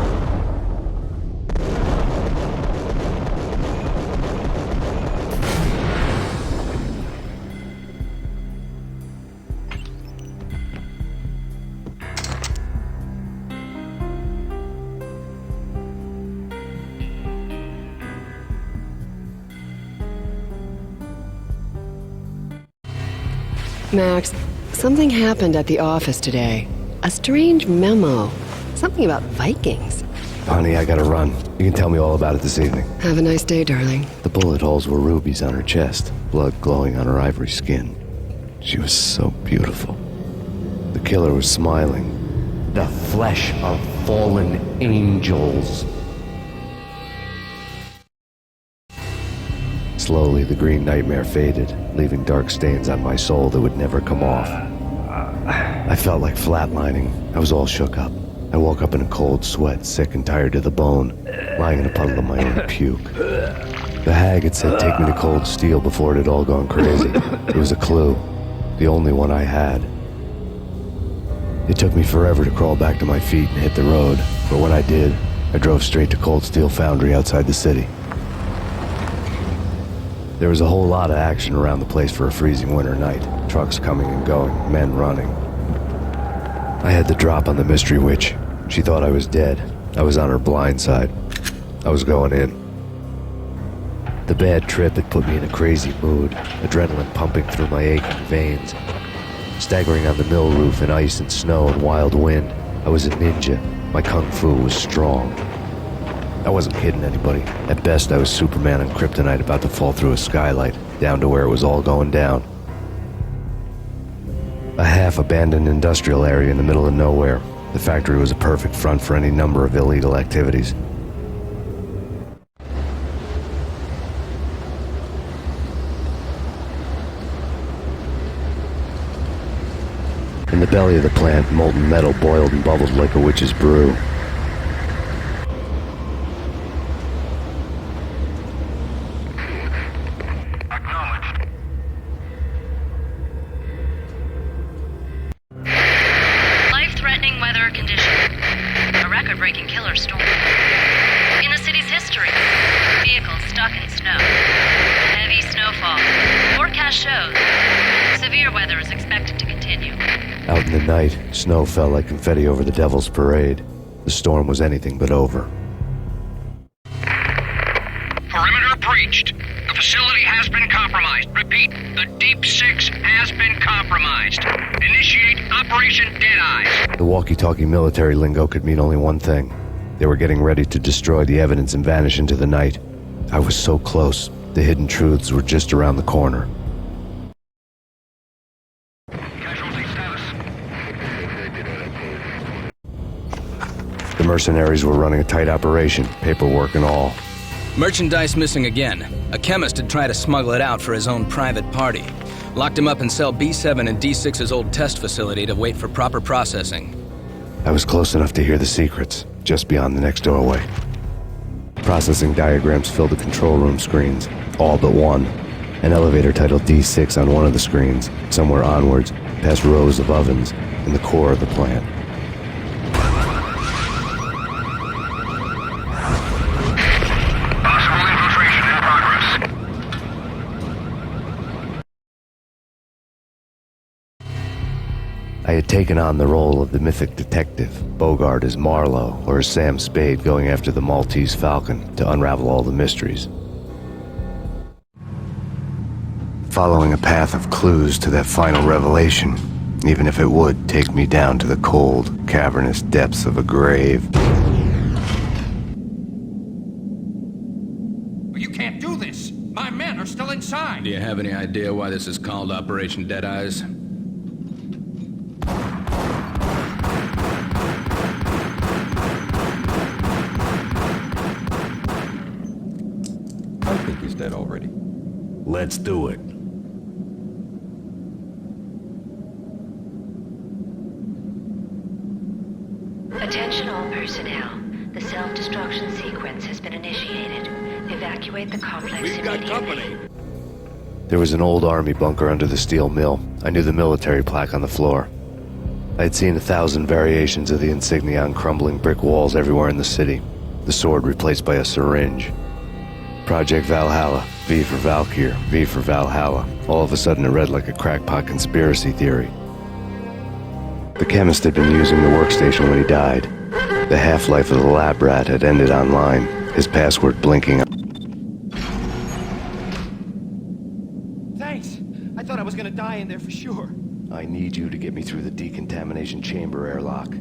Max, something happened at the office today. A strange memo. Something about Vikings. Honey, I gotta run. You can tell me all about it this evening. Have a nice day, darling. The bullet holes were rubies on her chest, blood glowing on her ivory skin. She was so beautiful. The killer was smiling. The flesh of fallen angels. Slowly, the green nightmare faded, leaving dark stains on my soul that would never come off. I felt like flatlining. I was all shook up. I woke up in a cold sweat, sick and tired to the bone, lying in a puddle of my own puke. The hag had said take me to Cold Steel before it had all gone crazy. It was a clue, the only one I had. It took me forever to crawl back to my feet and hit the road, but when I did, I drove straight to Cold Steel Foundry outside the city. There was a whole lot of action around the place for a freezing winter night. Trucks coming and going, men running. I had the drop on the mystery witch. She thought I was dead. I was on her blind side. I was going in. The bad trip had put me in a crazy mood, adrenaline pumping through my aching veins. Staggering on the mill roof in ice and snow and wild wind, I was a ninja. My kung fu was strong. I wasn't kidding anybody. At best, I was Superman on kryptonite about to fall through a skylight, down to where it was all going down. A half-abandoned industrial area in the middle of nowhere. The factory was a perfect front for any number of illegal activities. In the belly of the plant, molten metal boiled and bubbled like a witch's brew. Life-threatening weather conditions. A record-breaking killer storm. In the city's history, vehicles stuck in snow. Heavy snowfall. Forecast shows severe weather is expected to continue. Out in the night, snow fell like confetti over the Devil's Parade. The storm was anything but over. Perimeter breached. The facility has been compromised. Repeat, the Deep Six has been compromised. Initiate Operation Deadeyes. The walkie-talkie military lingo could mean only one thing. They were getting ready to destroy the evidence and vanish into the night. I was so close. The hidden truths were just around the corner. The mercenaries were running a tight operation, paperwork and all. Merchandise missing again. A chemist had tried to smuggle it out for his own private party. Locked him up in cell B7 in D6's old test facility to wait for proper processing. I was close enough to hear the secrets, just beyond the next doorway. Processing diagrams filled the control room screens, all but one. An elevator titled D6 on one of the screens, somewhere onwards, past rows of ovens, in the core of the plant. I had taken on the role of the mythic detective, Bogart as Marlowe, or as Sam Spade going after the Maltese Falcon to unravel all the mysteries. Following a path of clues to that final revelation, even if it would take me down to the cold, cavernous depths of a grave. You can't do this! My men are still inside! Do you have any idea why this is called Operation Deadeyes? I think he's dead already. Let's do it. Attention all personnel. The self-destruction sequence has been initiated. Evacuate the complex immediately. There was an old army bunker under the steel mill. I knew the military plaque on the floor. I had seen 1,000 variations of the insignia on crumbling brick walls everywhere in the city. The sword replaced by a syringe. Project Valhalla, V for Valkyr, V for Valhalla. All of a sudden it read like a crackpot conspiracy theory. The chemist had been using the workstation when he died. The half-life of the lab rat had ended online, his password blinking. Thanks. I thought I was gonna die in there for sure. I need you to get me through the decontamination chamber airlock.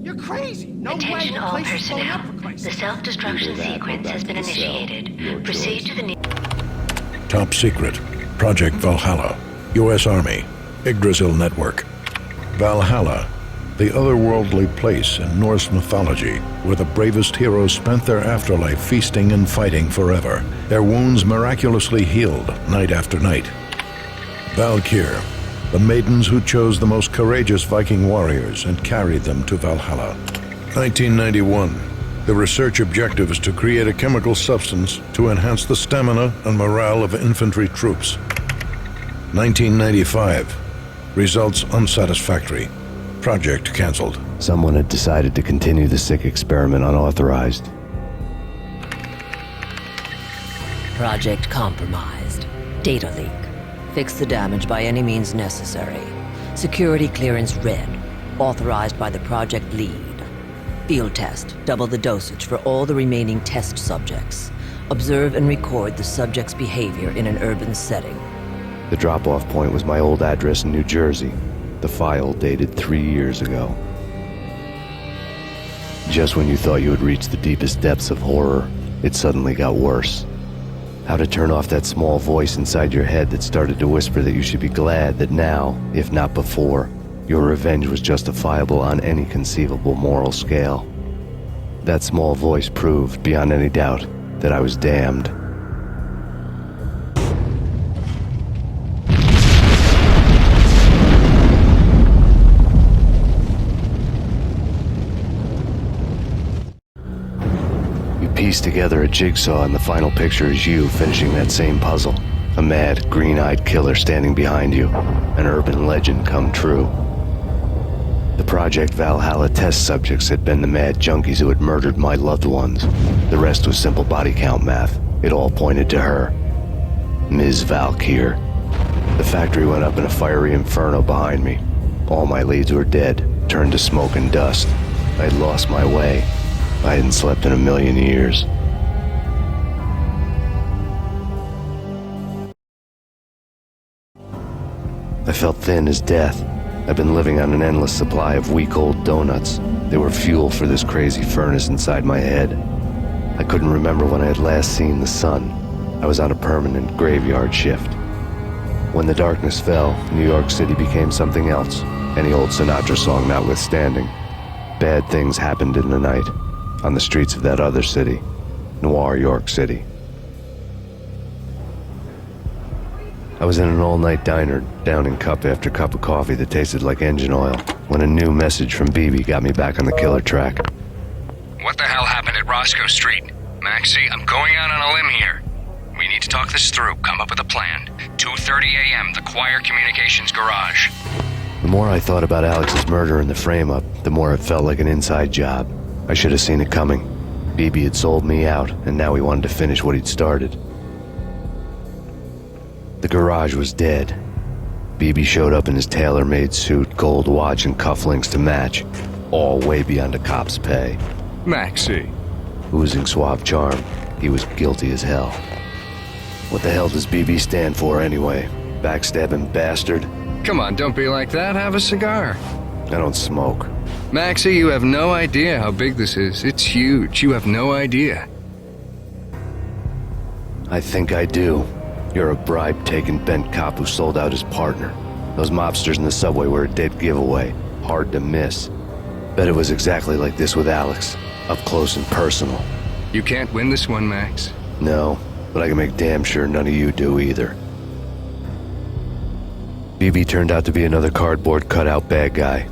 You're crazy. No Attention way. all personnel. The self-destruction sequence has been initiated. Proceed to the Top secret. Project Valhalla. U.S. Army. Yggdrasil Network. Valhalla. the otherworldly place in Norse mythology where the bravest heroes spent their afterlife feasting and fighting forever, their wounds miraculously healed night after night. Valkyr, the maidens who chose the most courageous Viking warriors and carried them to Valhalla. 1991. The research objective is to create a chemical substance to enhance the stamina and morale of infantry troops. 1995. Results unsatisfactory. Project cancelled. Someone had decided to continue the sick experiment unauthorized. Project compromised. Data leak. Fix the damage by any means necessary. Security clearance red. Authorized by the project lead. Field test. Double the dosage for all the remaining test subjects. Observe and record the subject's behavior in an urban setting. The drop-off point was my old address in New Jersey. The file dated 3 years ago. Just when you thought you had reached the deepest depths of horror, it suddenly got worse. How to turn off that small voice inside your head that started to whisper that you should be glad that now, if not before, your revenge was justifiable on any conceivable moral scale. That small voice proved, beyond any doubt, that I was damned. Piece together a jigsaw, and the final picture is you finishing that same puzzle. A mad, green-eyed killer standing behind you. An urban legend come true. The Project Valhalla test subjects had been the mad junkies who had murdered my loved ones. The rest was simple body count math. It all pointed to her. Ms. Valkyr. The factory went up in a fiery inferno behind me. All my leads were dead, turned to smoke and dust. I had lost my way. I hadn't slept in a million years. I felt thin as death. I'd been living on an endless supply of week-old donuts. They were fuel for this crazy furnace inside my head. I couldn't remember when I had last seen the sun. I was on a permanent graveyard shift. When the darkness fell, New York City became something else, any old Sinatra song notwithstanding. Bad things happened in the night. On the streets of that other city, Noir York City. I was in an all-night diner, downing cup after cup of coffee that tasted like engine oil, when a new message from BB got me back on the killer track. What the hell happened at Roscoe Street? Maxie, I'm going out on a limb here. We need to talk this through, come up with a plan. 2:30 a.m., the Choir Communications Garage. The more I thought about Alex's murder and the frame-up, the more it felt like an inside job. I should have seen it coming. BB had sold me out, and now he wanted to finish what he'd started. The garage was dead. BB showed up in his tailor-made suit, gold watch, and cufflinks to match, all way beyond a cop's pay. Maxie. Oozing suave charm, he was guilty as hell. What the hell does BB stand for anyway? Backstabbing bastard? Come on, don't be like that. Have a cigar. I don't smoke. Maxie, you have no idea how big this is. It's huge. You have no idea. I think I do. You're a bribe-taking bent cop who sold out his partner. Those mobsters in the subway were a dead giveaway. Hard to miss. Bet it was exactly like this with Alex. Up close and personal. You can't win this one, Max. No, but I can make damn sure none of you do either. BB turned out to be another cardboard cutout bad guy.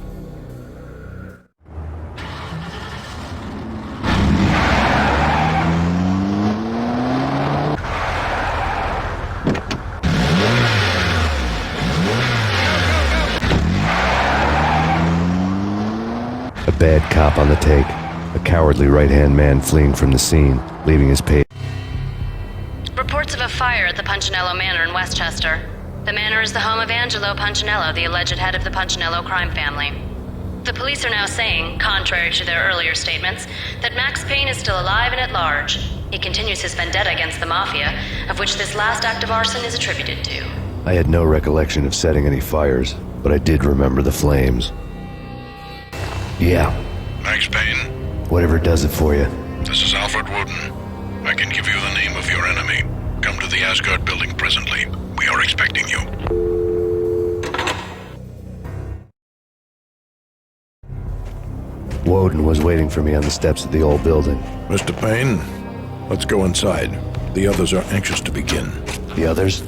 A bad cop on the take. A cowardly right-hand man fleeing from the scene, leaving his page. Reports of a fire at the Punchinello Manor in Westchester. The manor is the home of Angelo Punchinello, the alleged head of the Punchinello crime family. The police are now saying, contrary to their earlier statements, that Max Payne is still alive and at large. He continues his vendetta against the Mafia, of which this last act of arson is attributed to. I had no recollection of setting any fires, but I did remember the flames. Yeah. Max Payne? Whatever does it for you. This is Alfred Woden. I can give you the name of your enemy. Come to the Asgard building presently. We are expecting you. Woden was waiting for me on the steps of the old building. Mr. Payne, let's go inside. The others are anxious to begin. The others?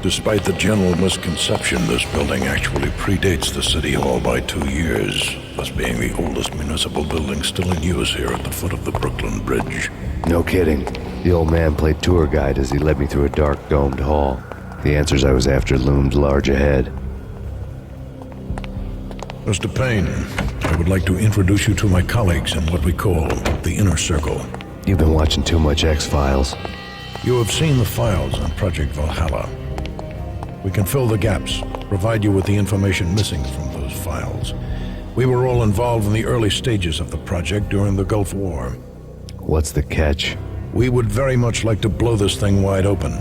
Despite the general misconception, this building actually predates the City Hall by 2 years, thus being the oldest municipal building still in use here at the foot of the Brooklyn Bridge. No kidding. The old man played tour guide as he led me through a dark domed hall. The answers I was after loomed large ahead. Mr. Payne, I would like to introduce you to my colleagues in what we call the Inner Circle. You've been watching too much X-Files. You have seen the files on Project Valhalla. We can fill the gaps, provide you with the information missing from those files. We were all involved in the early stages of the project during the Gulf War. What's the catch? We would very much like to blow this thing wide open,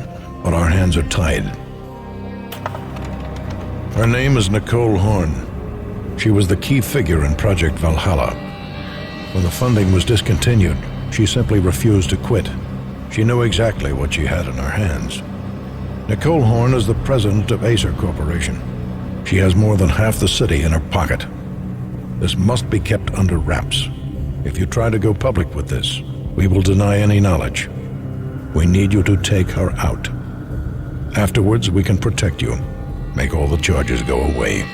but our hands are tied. Her name is Nicole Horn. She was the key figure in Project Valhalla. When the funding was discontinued, she simply refused to quit. She knew exactly what she had in her hands. Nicole Horn is the president of Acer Corporation. She has more than half the city in her pocket. This must be kept under wraps. If you try to go public with this, we will deny any knowledge. We need you to take her out. Afterwards, we can protect you. Make all the charges go away.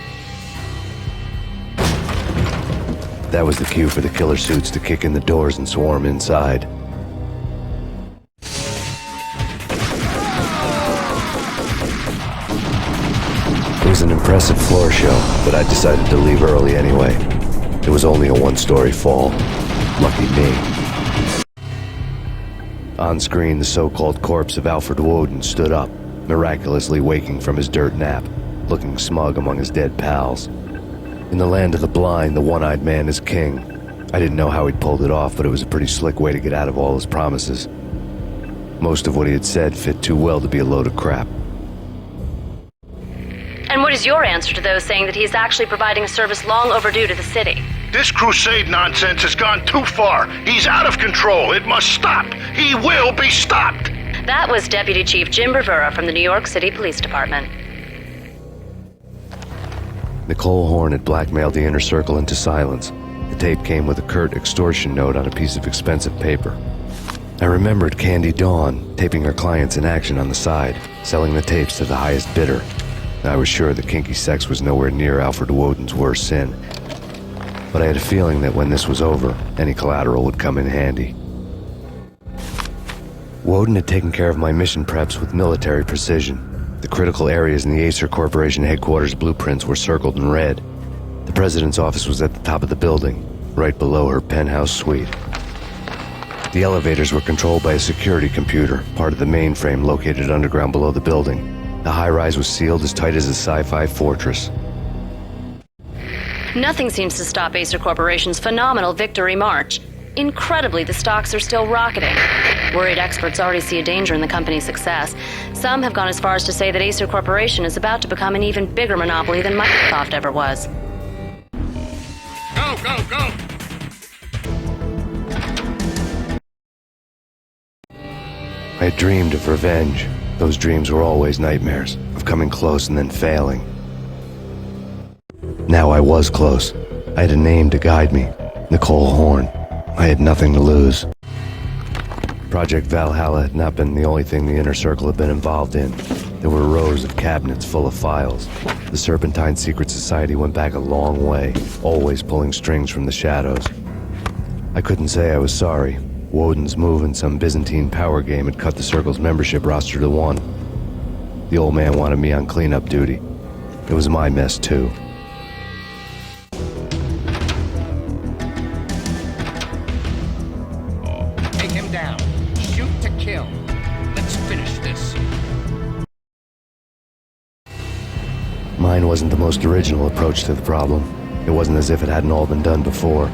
That was the cue for the killer suits to kick in the doors and swarm inside. It was an impressive floor show, but I decided to leave early anyway. It was only a one-story fall. Lucky me. On screen, the so-called corpse of Alfred Woden stood up, miraculously waking from his dirt nap, looking smug among his dead pals. In the land of the blind, the one-eyed man is king. I didn't know how he'd pulled it off, but it was a pretty slick way to get out of all his promises. Most of what he had said fit too well to be a load of crap. And what is your answer to those saying that he's actually providing a service long overdue to the city? This crusade nonsense has gone too far. He's out of control. It must stop. He will be stopped. That was Deputy Chief Jim Rivera from the New York City Police Department. Nicole Horn had blackmailed the Inner Circle into silence. The tape came with a curt extortion note on a piece of expensive paper. I remembered Candy Dawn taping her clients in action on the side, selling the tapes to the highest bidder. I was sure that kinky sex was nowhere near Alfred Woden's worst sin. But I had a feeling that when this was over, any collateral would come in handy. Woden had taken care of my mission preps with military precision. The critical areas in the Acer Corporation headquarters blueprints were circled in red. The president's office was at the top of the building, right below her penthouse suite. The elevators were controlled by a security computer, part of the mainframe located underground below the building. The high-rise was sealed as tight as a sci-fi fortress. Nothing seems to stop Acer Corporation's phenomenal victory march. Incredibly, the stocks are still rocketing. Worried experts already see a danger in the company's success. Some have gone as far as to say that Acer Corporation is about to become an even bigger monopoly than Microsoft ever was. Go, go, go! I had dreamed of revenge. Those dreams were always nightmares, of coming close and then failing. Now I was close. I had a name to guide me, Nicole Horn. I had nothing to lose. Project Valhalla had not been the only thing the Inner Circle had been involved in. There were rows of cabinets full of files. The Serpentine Secret Society went back a long way, always pulling strings from the shadows. I couldn't say I was sorry. Woden's move in some Byzantine power game had cut the Circle's membership roster to 1. The old man wanted me on cleanup duty. It was my mess, too. Take him down. Shoot to kill. Let's finish this. Mine wasn't the most original approach to the problem. It wasn't as if it hadn't all been done before.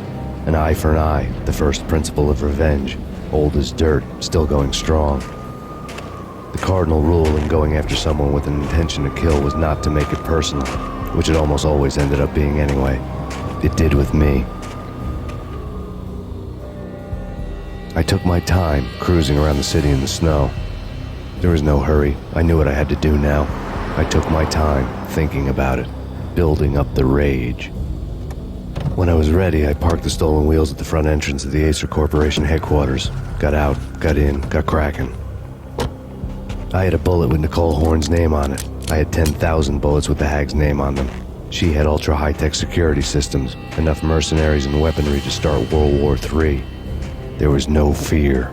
An eye for an eye, the first principle of revenge. Old as dirt, still going strong. The cardinal rule in going after someone with an intention to kill was not to make it personal, which it almost always ended up being anyway. It did with me. I took my time, cruising around the city in the snow. There was no hurry. I knew what I had to do now. I took my time, thinking about it, building up the rage. When I was ready, I parked the stolen wheels at the front entrance of the Acer Corporation headquarters. Got out, got in, got cracking. I had a bullet with Nicole Horn's name on it. I had 10,000 bullets with the hag's name on them. She had ultra-high-tech security systems, enough mercenaries and weaponry to start World War III. There was no fear.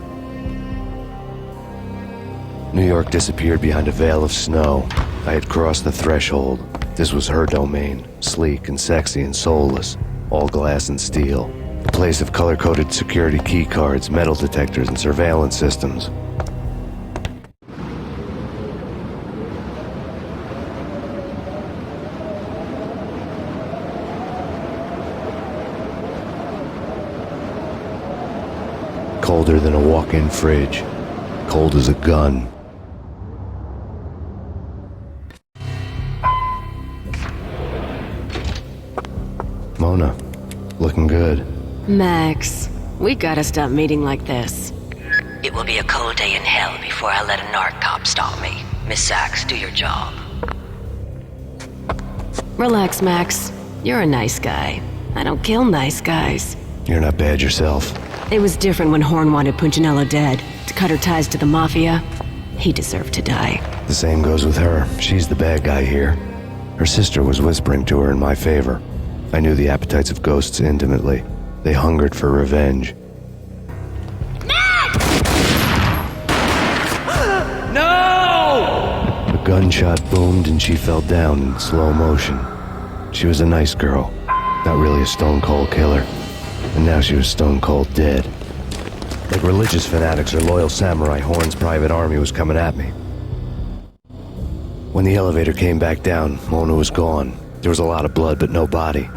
New York disappeared behind a veil of snow. I had crossed the threshold. This was her domain, sleek and sexy and soulless, all glass and steel. A place of color-coded security key cards, metal detectors, and surveillance systems. Colder than a walk-in fridge. Cold as a gun. Mona, looking good. Max, we gotta stop meeting like this. It will be a cold day in hell before I let a narc cop stop me. Miss Sachs, do your job. Relax, Max. You're a nice guy. I don't kill nice guys. You're not bad yourself. It was different when Horn wanted Punchinello dead, to cut her ties to the Mafia. He deserved to die. The same goes with her. She's the bad guy here. Her sister was whispering to her in my favor. I knew the appetites of ghosts intimately. They hungered for revenge. No! A gunshot boomed and she fell down in slow motion. She was a nice girl, not really a stone-cold killer. And now she was stone-cold dead. Like religious fanatics or loyal samurai, Horn's private army was coming at me. When the elevator came back down, Mona was gone. There was a lot of blood, but no body.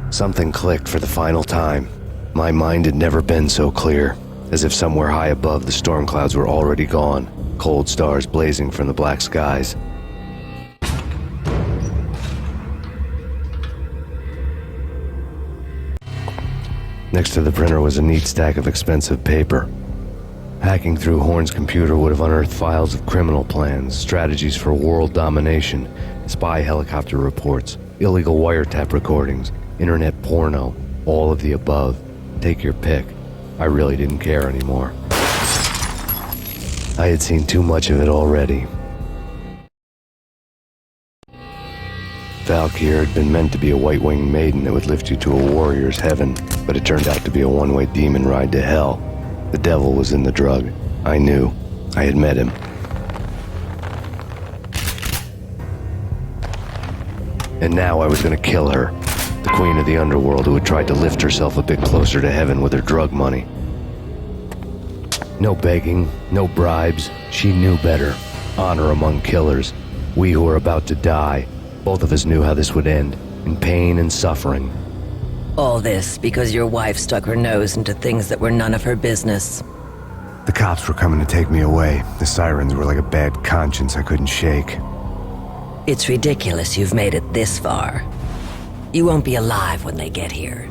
Something clicked for the final time. My mind had never been so clear, as if somewhere high above the storm clouds were already gone, cold stars blazing from the black skies. Next to the printer was a neat stack of expensive paper. Hacking through Horn's computer would have unearthed files of criminal plans, strategies for world domination, spy helicopter reports, illegal wiretap recordings, internet porno, all of the above. Take your pick. I really didn't care anymore. I had seen too much of it already. Valkyr had been meant to be a white-winged maiden that would lift you to a warrior's heaven, but it turned out to be a one-way demon ride to hell. The devil was in the drug. I knew. I had met him. And now I was gonna kill her, the queen of the underworld who had tried to lift herself a bit closer to heaven with her drug money. No begging, no bribes. She knew better. Honor among killers. We who were about to die. Both of us knew how this would end, in pain and suffering. All this because your wife stuck her nose into things that were none of her business. The cops were coming to take me away. The sirens were like a bad conscience I couldn't shake. It's ridiculous you've made it this far. You won't be alive when they get here.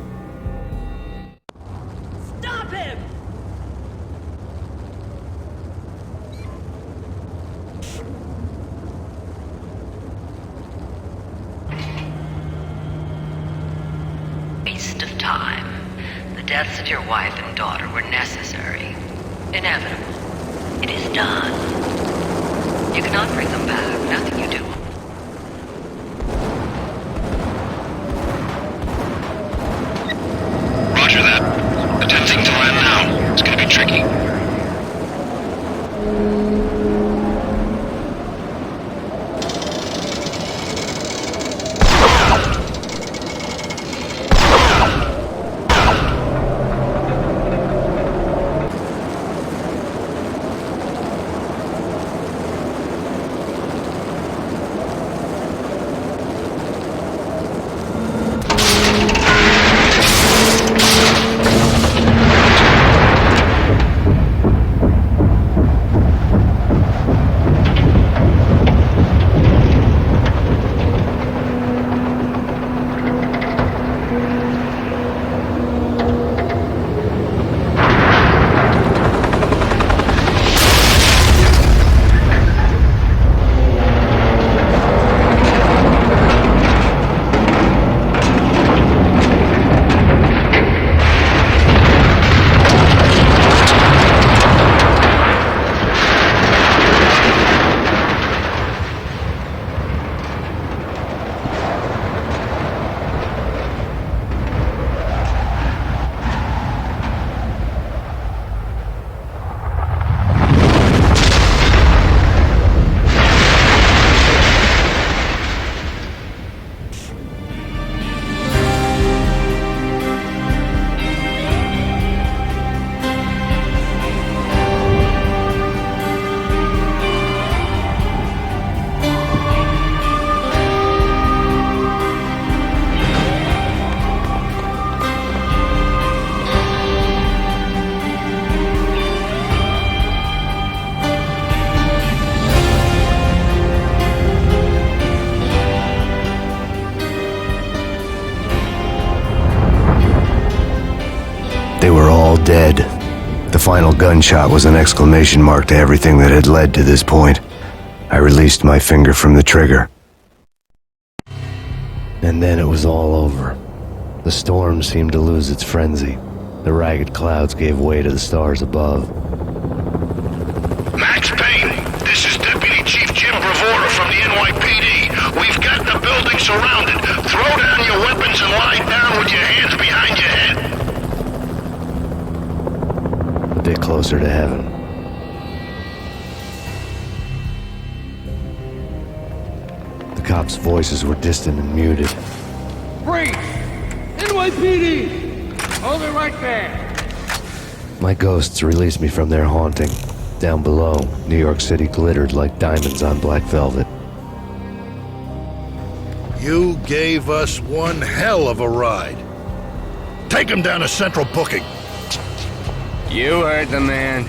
Stop him! Waste of time. The deaths of your wife and daughter were necessary. Inevitable. It is done. You cannot bring them back. Nothing you do. Roger that. Attempting to land now. It's gonna be tricky. final gunshot was an exclamation mark to everything that had led to this point. I released my finger from the trigger. And then it was all over. The storm seemed to lose its frenzy. The ragged clouds gave way to the stars above. Max Payne, this is Deputy Chief Jim Bravura from the NYPD. We've got the building surrounded. Throw down your weapons and lie down with your hands behind your head. A bit closer to heaven. The cops' voices were distant and muted. Freeze! NYPD! Hold it right there! My ghosts released me from their haunting. Down below, New York City glittered like diamonds on black velvet. You gave us one hell of a ride. Take him down to Central Booking. You heard the man.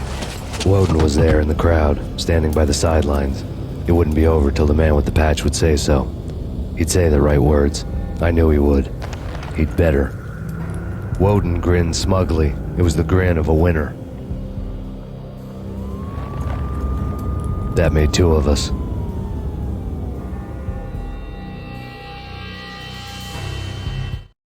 Woden was there in the crowd, standing by the sidelines. It wouldn't be over till the man with the patch would say so. He'd say the right words. I knew he would. He'd better. Woden grinned smugly. It was the grin of a winner. That made two of us.